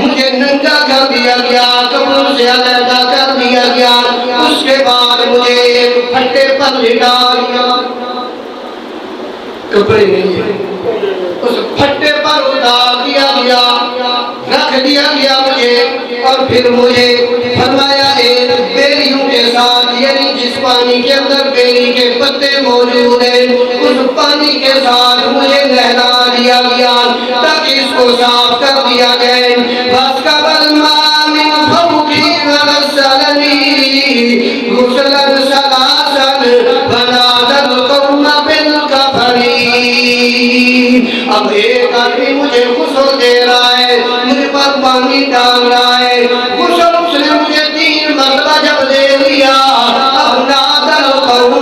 مجھے ننگا کر دیا گیا، کپڑوں سے علیحدہ کر دیا گیا، اس کے بعد مجھے ایک پھٹے پر لٹا دیا، کپڑے نہیں ہیں، اس پھٹے پر اتار دیا گیا، رکھ دیا گیا مجھے، اور پھر مجھے فرمایا ایک بیریوں کے ساتھ، یعنی جس پانی کے اندر بیری کے پتے موجود ہیں، اس پانی کے ساتھ مجھے نہلا دیا گیا تاکہ اس کو صاف کر دیا جائے۔ وَاسْكَبَ الْمَاءَ مِنْ فَوْقِي وَغَسَّلَنِي غُسْلًا ثَلَاثًا وَنَادَى الْقَوْمَ بِالْكَفَرِ۔ اب ایک آدمی مجھے غسل دے رہا ہے، مجھ پر پانی ڈال رہا ہے، غسل اس نے مجھے 3 مرتبہ جب دے لیا، اب نادى القوم،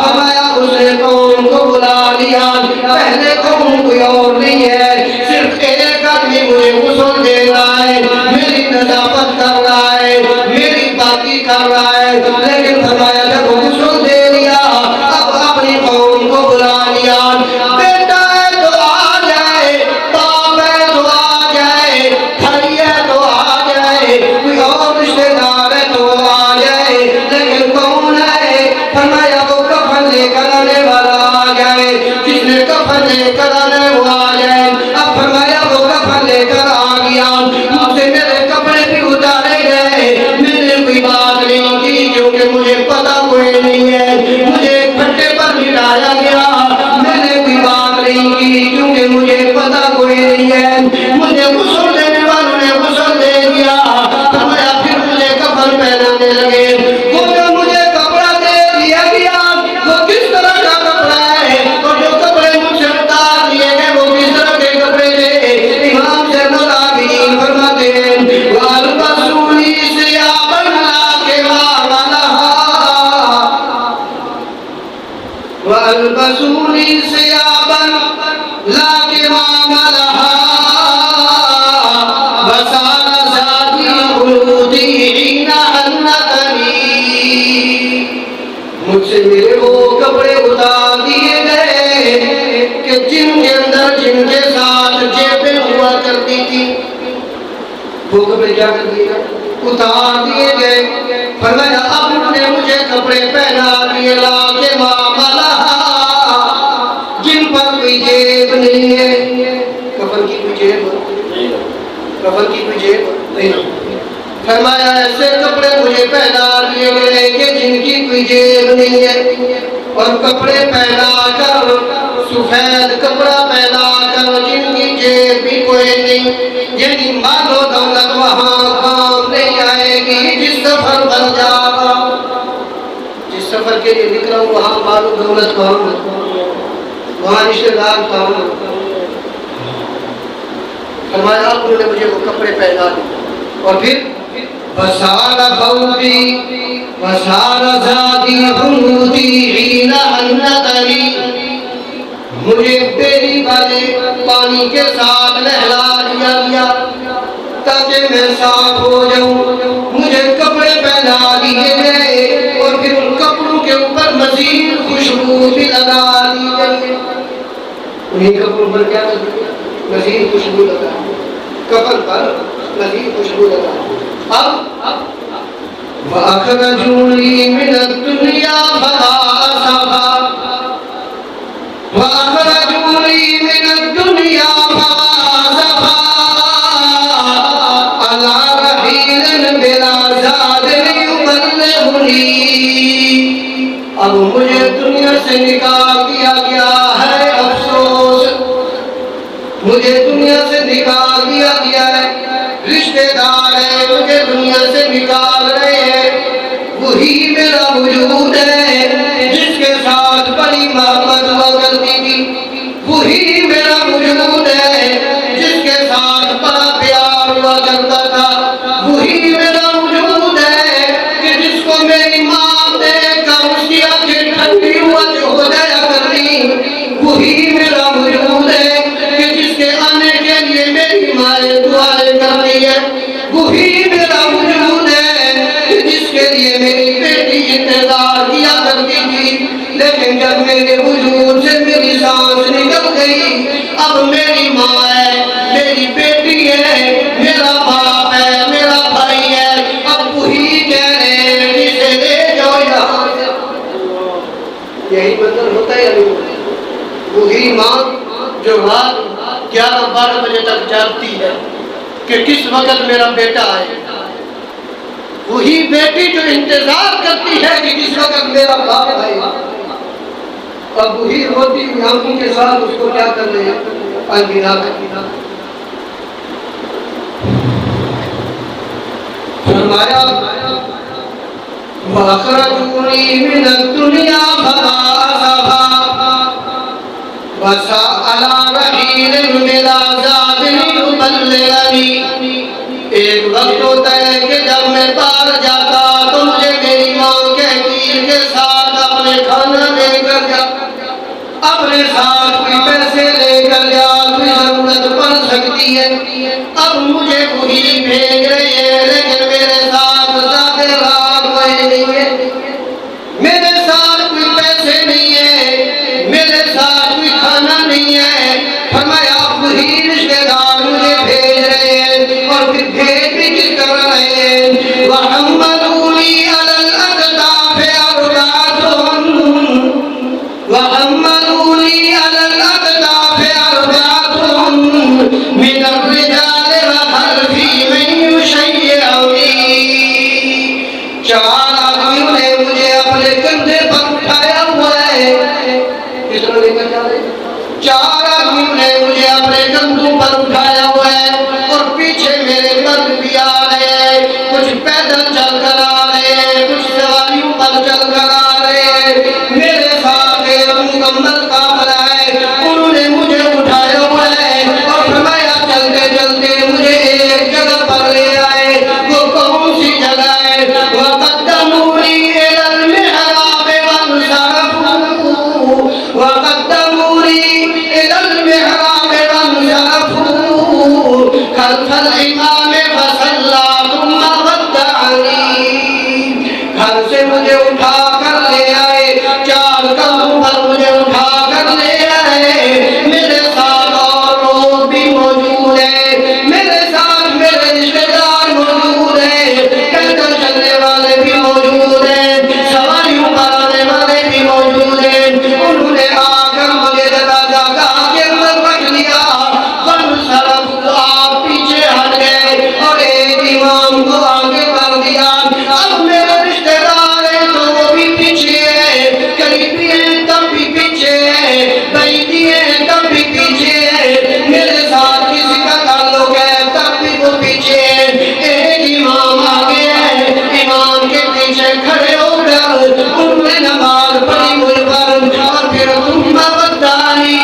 فرمایا اس نے قوم کو بلا لیا، پہلے قوم کوئی اور نہیں ہے، صرف ایک آدمی مجھے غسل دے رہا ہے، میری نظافت کر رہا ہے، میری باقی کر رہا ہے، لیکن فرمایا جب غسل دے لیا، اب اپنی قوم کو بلا لیا، بیٹا ہے تو آ جائے، باپ ہے تو آ جائے، بھائی ہے تو آ جائے، کوئی اور رشتے دار ہے تو آ جائے، لیکن کون ہے؟ فرمایا وہ کفن لے کر آنے والا آ جائے، جس نے کفن لے کر آنے وہ آ جائے۔ اب فرمایا وہ کفن لے کر آ گیا، مجھ سے میرے کپڑے بھی اتارے گئے، میں نے کوئی بات نہیں کی کیونکہ مجھے پتا کوئی نہیں ہے، مجھے پھٹے پر لٹایا گیا، میں نے کوئی بات نہیں کی کیونکہ مجھے پتا کوئی نہیں ہے، مجھے غسل دینے والوں نے غسل دے دیا۔ فرمایا پھر مجھے کفن پہنانے لگے، وہ جو مجھے کپڑا دے دیا گیا وہ کس طرح کا کپڑا ہے، اور جو کپڑے مجھ سے اتار دیے گئے وہ کس طرح کے کپڑے تھے؟ امام زین العابدین فرماتے ہیں وَالْبَسُونِي ثِيَابًا لَا كِمَامَ لَهَا، وَالْبَسُونِي ثِيَابًا لَا كِمَامَ لَهَا وَسَارَ زَادِي خُلُودِي حِينَ حَنَّتَنِي۔ مجھ سے میرے وہ کپڑے اتار دیے گئے کہ جن کے اندر جن کے ساتھ جیبیں ہوا کرتی تھی، وہ کپڑے کیا کر دیے گئے؟ اتار دیے گئے۔ فرمایا اب انہوں نے مجھے کپڑے پہنا دیے لا کے معاملہ، جن پر کوئی جیب نہیں ہے، کفن کی کوئی جیب نہیں، کفن کی کوئی جیب نہیں۔ فرمایا ایسے کپڑے مجھے پہنا دیے گئے کہ جن کی کوئی جیب نہیں ہے، اور کپڑے پہنا کر، سفید کپڑا پہنا کر جن کی جیب بھی کوئی نہیں، یعنی مال و دولت وہاں کام نہیں آئے گی جس سفر پر جا رہا ہوں، جس سفر کے لیے نکلا ہوں وہاں مال و دولت کام، وہاں رشتے دار کام۔ فرمایا آپ نے مجھے وہ کپڑے پہنا دیے، اور پھر وَسَارَ فَوْقِي وَسَارَ زَادِي خُلُودِي حِينَ حَنَّتَنِي، مجھے بیری والے پانی کے ساتھ نہلا دیا گیا تاکہ میں صاف ہو جاؤں، مجھے کپڑے پہنا دیے گئے، اور پھر ان کپڑوں کے اوپر مزید خوشبو بھی لگا دی گئی، انہیں کپڑوں پر کیا لگا؟ مزید خوشبو لگا، کفن پر مزید خوشبو لگا۔ اب وَأَخْرَجُونِي مِنَ الدُّنْيَا فَمَا أَسَفَا، وَأَخْرَجُونِي مِنَ الدُّنْيَا فَمَا أَسَفَا عَلَى رَحِيلٍ بِلَا زَادٍ يُبَلِّغُنِي۔ اب مجھے دنیا سے نکال دیا گیا ہے، افسوس مجھے دنیا سے نکال دیا گیا ہے، رشتے دار ہیں مجھے دنیا سے نکال رہے ہیں، وہی میرا وجود ہے جس کے ساتھ بڑی محبت ہوا کرتی تھی، وہی میرا وجود ہے جس کے ساتھ بڑا پیار ہوا کرتا تھا، وہی میرا وجود ہے کہ جس کو میری ماں دیکھ کر اس کی آنکھیں ٹھنڈی ہوا جو ہو جایا کرتی، وہی میرا وجود ہے کہ جس کے آنے کے لیے میری مائیں دعائیں کرتی ہے، وہی میرا وجود ہے کہ جس کے لیے میری بیٹی انتظار کیا کرتی تھی، لیکن جب میرے وجود سے میری سانس نکل گئی، اب میری ماں ہے، میری بیٹی ہے، میرا باپ ہے، میرا بھائی ہے، اب وہی کہہ رہے ہیں جسے لے جاؤ یہاں سے۔ یہی مطلب ہوتا ہے ابھی وہی ماں جو رات 11-12 بجے تک جاگتی ہے کہ کس وقت میرا بیٹا آئے، وہی بیٹی جو انتظار کرتی ہے کہ کس وقت میرا باپ آئے، اب وہی روتی ہوئی آنکھوں کے ساتھ اس کو کیا کر رہے ہیں، الوداع کرنا۔ فرمایا وَأَخْرَجُونِي مِنَ الدُّنْيَا فَآسَفَا وَسَأَلَ رَحِيلٍ بِلَا زَادٍ يُبَلِّغُنِي۔ ایک وقت ہوتا ہے کہ جب میں باہر جاتا تو مجھے میری ماں کہتی کہ ساتھ اپنے کھانا لے کر جا، اپنے ساتھ کوئی پیسے لے کر جا، کوئی ضرورت پڑ سکتی ہے، اب مجھے وہی بھیج رہی ہے، لیکن میرے ساتھ زیادہ رات کوئی نہیں ہے، میرے ساتھ کوئی پیسے نہیں ہے، میرے ساتھ کوئی کھانا نہیں ہے، فرمایا وہی رشتے دار مجھے بھیج رہے ہیں، اور پھر بھیج بھی کس کر رہے ہیں، وَحَمَّلُونِي عَلَى الْأَكْتَافِ أَرْبَعَةٌ وَحَمَّلُونِي عَلَى الْأَكْتَافِ أَرْبَعَةٌ مِنَ الرِّجَالِ وَخَلْفِي مَن يُشَيِّعُنِي۔ 4 آدمیوں نے مجھے اپنے کندھے پر اٹھایا ہوا ہے، کس طرح لے کر جا رہے ہیں، 4 آدمیوں نے مجھے اپنے کندھوں پر اٹھایا ہوا ہے، اور پیچھے میرے مرد بھی آ رہے ہیں، کچھ پیدل چل کر آ رہے ہیں، کچھ سواریوں پر چل کر آ رہے ہیں، میرے ساتھ ایک مکمل قافلہ ہے، انہوں نے مجھے اٹھایا ہوا ہے، اور فرمایا چلتے چلتے مجھے ایک جگہ پر لے آئے، وہ کون سی جگہ ہے، وَقَدَّمُونِي إِلَى الْمِحْرَابِ وَانْصَرَفُوا وَقَدَّمُونِي إِلَى الْمِحْرَابِ وَانْصَرَفُوا خَلْفَ الْإِمَامِ فَصَلَّى ثُمَّ وَدَّعَنِي۔ گھر سے مجھے اٹھا کر لے آئے، 4 کندھوں پر مجھے اٹھا کر لے آئے، میرے ساتھ اور لوگ بھی موجود ہیں، میرے ساتھ میرے رشتے دار موجود ہیں، پیدل چلنے والے بھی موجود ہیں، سواریوں پر آنے والے بھی موجود ہیں، انہوں نے آ کر مجھے دروازہ گاہ کے اندر رکھ لیا، وانصرفوا، آپ پیچھے ہٹ گئے اور ایک امام کو آگے کر دیا، اب میرے رشتے دار ہیں تو وہ بھی پیچھے ہیں، قریبی ہیں تب بھی پیچھے ہیں، بعیدی ہیں تب بھی پیچھے ہیں، میرے ساتھ کسی کا تعلق ہے تب بھی وہ پیچھے ہیں، ایک امام آگے ہے، امام کے پیچھے کھڑے ہو کر انہوں نے نماز پڑھی مجھ پر، اور پھر ثم ودعانی،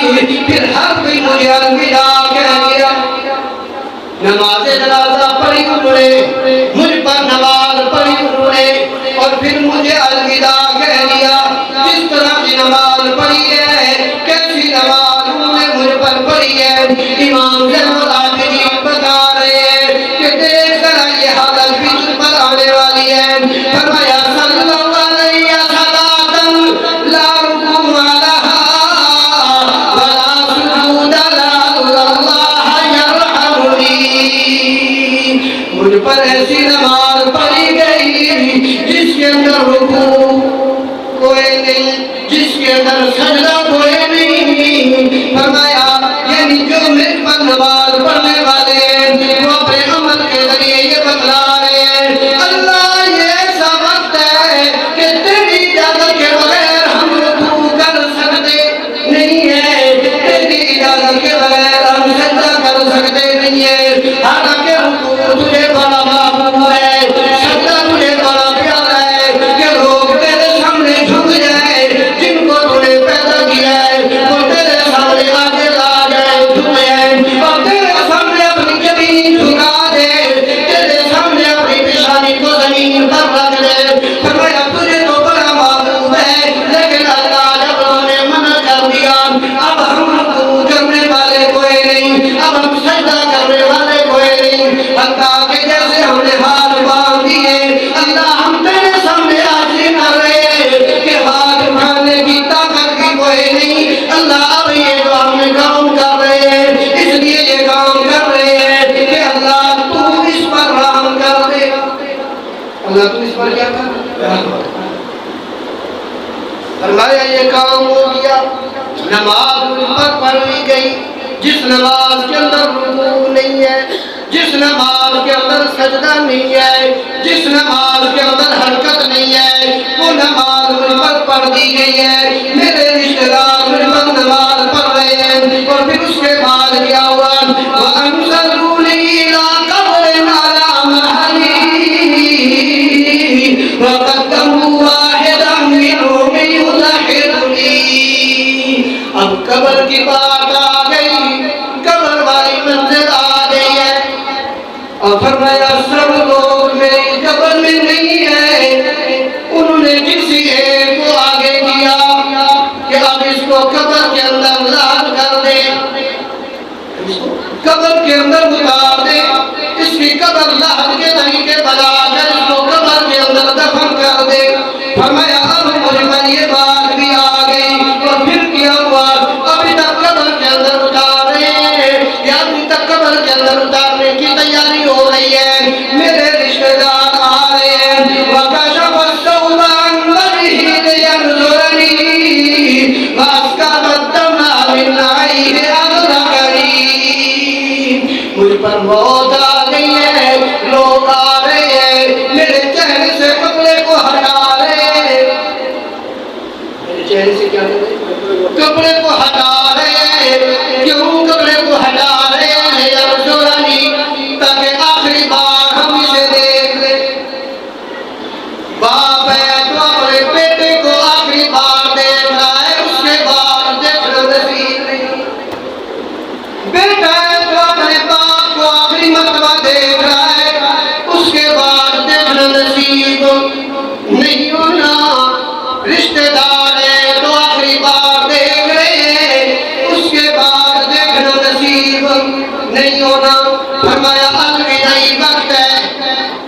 پھر ہر کوئی مجھے الوداع کہہ دیا، نماز جنازہ پڑھی انہوں نے، مجھ پر نماز پڑھی انہوں نے، اور پھر مجھے الوداع کہہ دیا، جس طرح کی نماز پڑھی ہے، کیسی نماز انہوں نے مجھ پر پڑھی ہے، امام زین العابدین بتا رہے ہیں کہ دیکھ ذرا یہ حالت بھی تجھ پر آنے والی ہے، فرمایا صلی اللہ علیہ صلاۃ لا رکوع لہا ولا سجود لہا اللہ یرحمنی۔ مجھ پر ایسی نماز پڑھی گئی جس کے اندر رکوع کوئی نہیں، جس کے اندر سجدہ کوئی نہیں، فرمایا یعنی جو مجھ پر نماز پڑھنے والے ہیں وہ اپنے عمل کے ذریعے یہ بتلا رہے ہیں اللہ یہ ایسا وقت ہے کہ تیری اجازت کے بغیر ہم یہ کام ہو گیا. نماز ان پر پڑھ لی گئی. جس نماز کے اندر رکوع نہیں ہے، جس نماز کے اندر سجدہ نہیں ہے، جس نماز کے اندر حرکت نہیں ہے، وہ نماز ان پر پڑھ دی گئی ہے. میرے رشتہ دار ان پر نماز پڑھ رہے ہیں. اور پھر اس کے بعد کیا ہوا؟ وَأَنزَلُونِي إِلَىٰ قَبْرٍ عَلَىٰ مَحَلِّهِ وَقَدَّمُوا وَاحِدًا مِّنْهُمْ يُطَهِّرُنِي. اب قبر کی بات آ گئی، قبر والی منزل آ گئی ہے. اور فرمایا سب لوگ میری قبر میں نہیں ہے. انہوں نے کسی ایک کو آگے کیا کہ اب اس کو قبر کے اندر لاحق کر دے، قبر کے اندر اتار دے. اس کی قبر لاحق کے طریقے بنا کر اس کو قبر کے اندر دفن کر دے. فرمایا اب مجھ پر یہ بات بھی آ گئی. اور پھر کیا ہوا؟ ابھی تک قبر کے اندر اتار رہے ہیں یا ابھی تک قبر کے اندر اتارنے کی تیاری ہو رہی ہے. میرے رشتہ دار آ رہے ہیں. وَكَشَفَ الثَّوْبَ عَنْ وَجْهِهِ لِيَنْظُرَنِي وَأَسْكَبَ الدَّمَ مِنْ عَيْنِهِ أَغْرَقَنِي. مجھ پر موت آ گئی ہے. لوگ آ رہے ہیں میرے چہرے سے کپڑے کو ہٹا رہے ہیں. میرے چہرے سے کیا کر رہے ہیں؟ کپڑے کو ہٹا رہے ہیں. کیوں کپڑے کو ہٹا رہے ہیں؟ یرزورنی، تاکہ آخری بار ہم اسے دیکھ لیں. باپ ہے تو اپنے بیٹے کو آخری بار دیکھ رہا ہے، اس کے بعد دیکھنا نصیب نہیں. بیٹا ہے تو اپنے باپ کو آخری مرتبہ دیکھ رہا ہے، اس کے بعد دیکھنا نصیب نہیں ہونا. رشتہ دار ہے تو آخری بار دیکھ رہے ہیں، اس کے بعد دیکھنا نصیب نہیں ہونا. فرمایا الوداعی وقت ہے،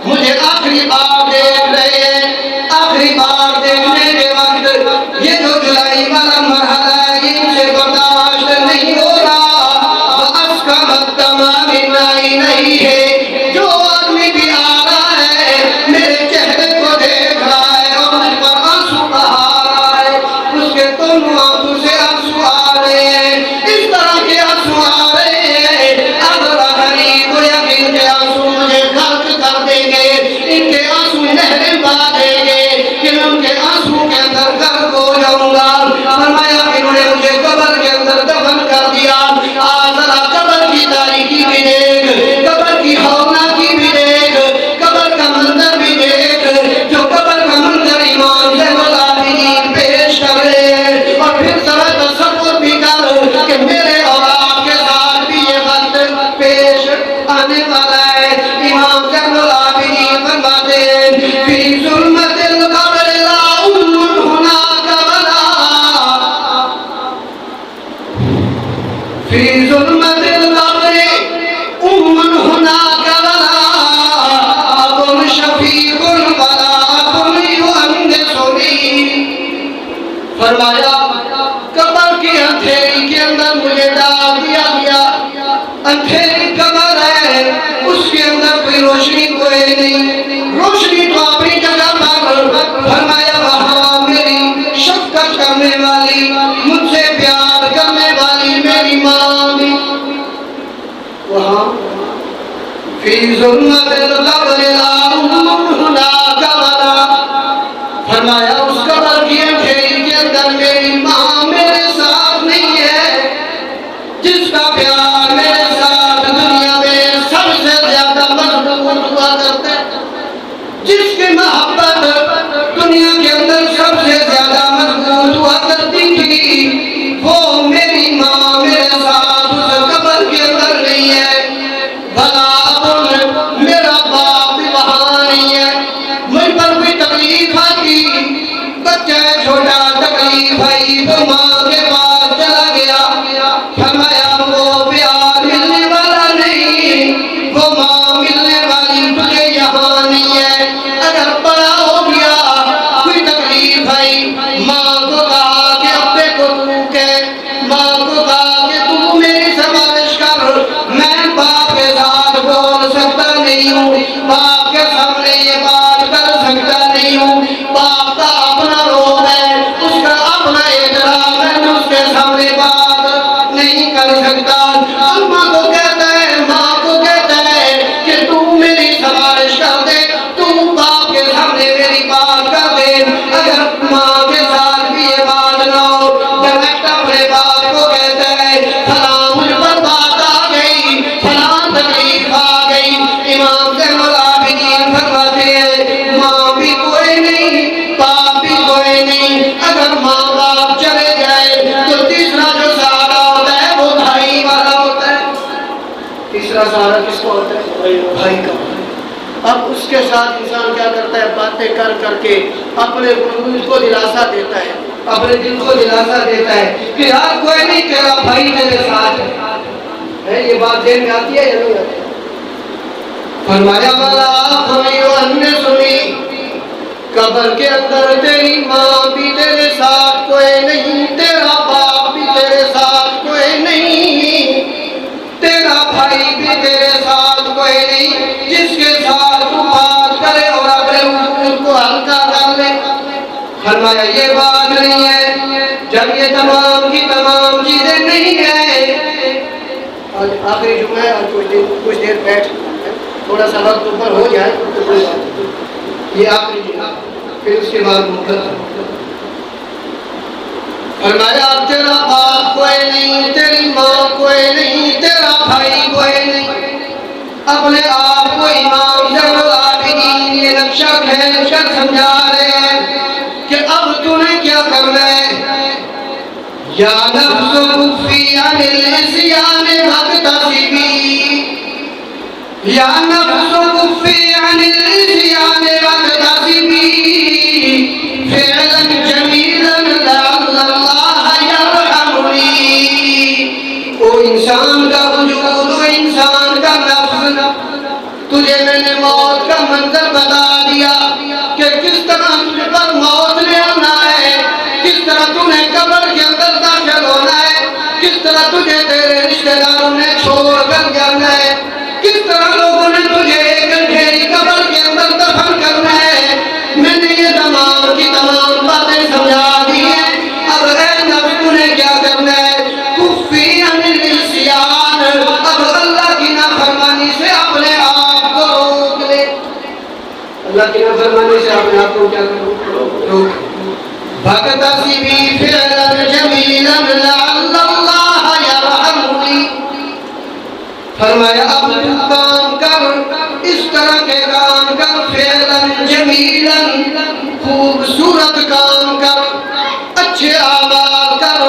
مجھے آخری بار دیکھ رہے ہیں. آخری بار دیکھنے کے وقت یہ جو جلائی والا مرحلہ ہے یہ مجھے برداشت نہیں ہو رہا. وَأَسْكَبَ الدَّمَ مِنْ عَيْنِهِ. جو آدمی بھی آ رہا ہے میرے چہرے کو دیکھ رہا ہے اور مجھ پر آنسو بہا رہا ہے. اس کے دونوں آنکھوں سے آنسو آ رہے ہیں. اس طرح کے آنسو آ رہے ہیں. اغرقنی، گویا کہ ان کے آنسو مجھے غرق کر دیں گے. ان کے آنسو نہریں بہا دیں گے کہ میں ان کے آنسو کے اندر غرق ہو جاؤں گا. فرمایا کہ انہوں نے مجھے قبر کے اندر دفن کر دیا. آج ذرا قبر کی تاریکی بھی دیکھ، قبر کی ہولناکی بھی دیکھ، قبر کا منظر بھی دیکھ. جو قبر کا منظر امام زین العابدین پیش کر رہے ہیں. اور پھر ذرا تصور بھی کر کہ میرے اور آپ کے ساتھ بھی یہ وقت پیش آنے والا ہے. امام زین العابدین فرماتے ہیں فی ظلمت القبر لا ام هناك ولا فی ظلمت القبر ام هناك ولا اب شفیق ولا اب یؤنسنی. فرمایا قبر کی اندھیری کے اندر مجھے ڈال دیا گیا. اندھیری قبر ہے، اس کے اندر کوئی روشنی کوئی نہیں. روشنی تو اپنی جگہ پر. فرمایا وہاں میری شفقت کرنے والی، مجھ سے پیار کرنے والی میری ماں بھی. وہاں فی ظلمت القبر لا ام هناك ولا. فرمایا اس قبر کی اندھیری کے اندر میری ماں میرے ساتھ نہیں ہے. جس کا پیار میرے ساتھ دنیا میں سب سے زیادہ مضبوط ہوا کرتا ہے، جس کی محبت دنیا کے اندر سب سے زیادہ مضبوط ہوا کرتی تھی، وہ میری ماں میرے ساتھ اس قبر کے اندر نہیں ہے. بھلا اب میرا باپ بھی وہاں نہیں ہے. مجھ پر کوئی تکلیف آتی، بچہ چھوٹا تکلیف آئی تو ماں کے پاس چلا گیا. فرمایا وہ پیار ملنے والا نہیں، وہ ماں ملنے والی تجھے یہاں نہیں ہے. اگر بڑا ہو گیا کوئی تکلیف آئی، ماں کو کہا کہ ابے کو تو سہارا کس کا ہوتا ہے؟ بھائی کا۔ اب اس کے ساتھ انسان کیا کرتا ہے؟ باتیں کر کر کے اپنے دل کو دلاسا دیتا ہے، اپنے دل کو دلاسا دیتا ہے کہ یار کوئی نہیں، تیرا بھائی میرے ساتھ ہے۔ یہ بات دین میں آتی ہے یا نہیں آتی؟ فرمایا والا آپ ہمیں ہم نے سنی، قبر کے اندر تیری ماں بھی تیرے ساتھ کوئی نہیں، تیرا باپ بھی تیرے ساتھ کوئی نہیں، تیرا بھائی بھی تیرے ساتھ کوئی نہیں جس کے ساتھ تو بات کرے اور اپنے ان کو ہلکا کر لے۔ فرمایا یہ بات نہیں ہے، جب یہ تمام کی تمام چیزیں نہیں ہیں۔ آج آخری جمعہ ہے، آج کچھ دیر بیٹھ تھوڑا سا وقت اوپر ہو جائے تو کوئی بات نہیں، یہ آخری جمعہ، پھر اس کے بعد مقدم۔ فرمایا تیرا باپ کوئی نہیں، تیری ماں کوئی نہیں، تیرا بھائی کوئی نہیں، اپنے آپ کو امام زین العابدین یہ نقشہ کھینچ کر سمجھا رہے ہیں کہ اب تو نے کیا کرنا ہے؟ یا نفس کفی عن العصیان واغتصبی، یا نفس کفی عن العصیان واغتصبی فعلا جمیلا لعل اللہ یرحمنی۔ او انسان کا وجود، او انسان کا نفس، تجھے میں نے موت کا منظر بتا دیا کہ کس طرح تجھ پر موت نے آنا ہے، کس طرح تمہیں قبر کے اندر داخل ہونا ہے، کس طرح تجھے تیرے رشتہ داروں نے چھوڑ کر جانا ہے، کس طرح لوگوں نے تجھے ایک گہری قبر کے اندر دفن کرنا ہے۔ میں نے یہ تمام کی تمام باتیں سمجھا دی ہیں، اب اے نفس تمہیں کیا کرنا ہے؟ کفی عن العصیان، اب اللہ کی نافرمانی سے اپنے آپ کو روک لے۔ اللہ کی نافرمانی سے اپنے آپ کو کیا کرو؟ روک۔ واغتصبی فعلا جمیلا لعل اللہ یرحمنی۔ فرمایا اب تو کام کر، اس طرح کے کام کر، فعلا جمیلا، خوبصورت کام کر، اچھے اعمال کر،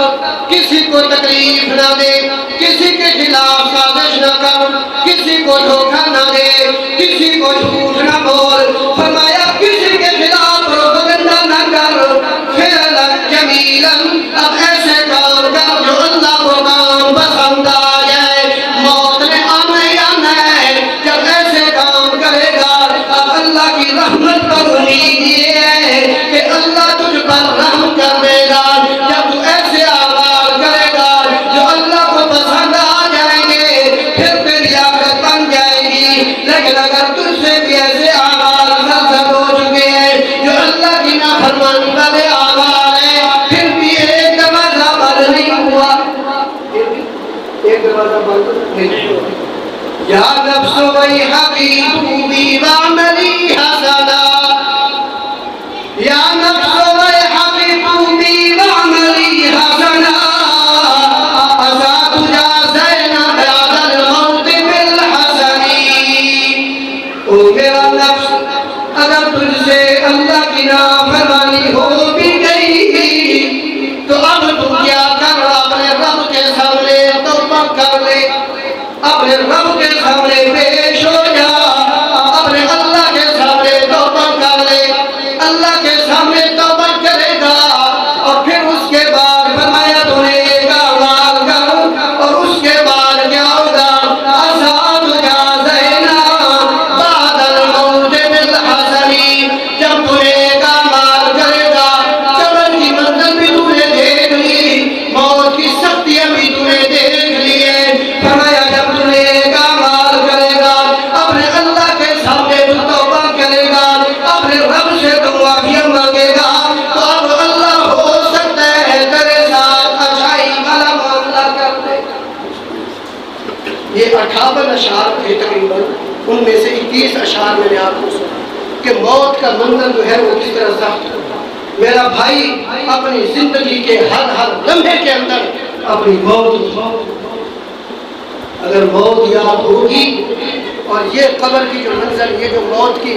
کسی کو تکلیف نہ دے، کسی کے خلاف سازش نہ کر، کسی کو دھوکہ نہ دے، کسی کو جھوٹ نہ بول۔ فرمایا کسی کے خلاف پروپیگنڈا نہ کر، فعلا جمیلا، اب ایسے کام کر جو اللہ کو کام پسند آ جائے۔ موت نے آنا ہی آنا ہے، جب ایسے کام کرے گا اب اللہ کی رحمت پر امید یہ ہے کہ اللہ تجھ پر رحم کر دے گا۔ جب تو ایسے اعمال کرے گا جو اللہ کو پسند آ جائیں گے، پھر تیری عادت بن جائے گی۔ لیکن اگر تجھ سے بھی ایسے اعمال سرزد ہو چکے ہیں جو اللہ کی نافرمانی والے اعمال ہیں، پھر بھی ایک دروازہ بند نہیں ہوا، ایک دروازہ بند نہیں ہوا۔ یا نفس ویحکی توبی وعملی حسنا، یا نفس ویحکی توبی وعملی حسنا، عسى تجازین بعد الموت بالحسن۔ او میرا نفس، اگر تجھ سے اللہ کی نافرمانی ہو بھی گئی تو اب تو کیا کر، اپنے رب کے سامنے توبہ کر لے، اپنے رب کے سامنے پیش ہو جا، اپنے اللہ کے سامنے توبہ کر لے۔ اللہ کے سامنے توبہ کرے گا اور پھر اس کے بعد فرمایا تو نے ایک اعمال کر، اور اس کے بعد کیا ہوگا؟ عسى تجازین بعد الموت بالحسن۔ جب تو نے ایک اعمال کرے گا، قبر کی منزل بھی تو نے دیکھ لی، موت کی سختیاں بھی تو نے دیکھ لی ہے۔ فرمایا جب تو نے ایک اعمال کرے گا، اپنے اللہ کے سامنے تو توبہ کرے گا، اپنے رب سے تو معافی مانگے گا، تو اب اللہ ہو سکتا ہے تیرے ساتھ اچھائی والا معاملہ کر دے۔ یہ 58 اشعار تھے تقریباً، ان میں سے 21 اشعار میں نے آپ کو سنا کہ موت کا منظر جو ہے وہ کس طرح سخت ہے۔ میرا بھائی اپنی زندگی کے ہر لمحے کے اندر اپنی موت، اگر موت یاد ہوگی، اور یہ قبر کی جو منظر، یہ جو موت کی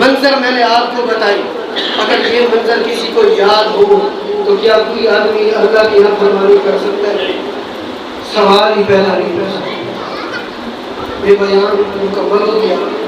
منظر میں نے آپ کو بتائی، اگر یہ منظر کسی کو یاد ہو تو کیا کوئی آدمی اللہ کی نافرمانی کر سکتا ہے؟ سوال ہی پیدا نہیں کر سکتا۔ یہ بیان مکمل ہو گیا.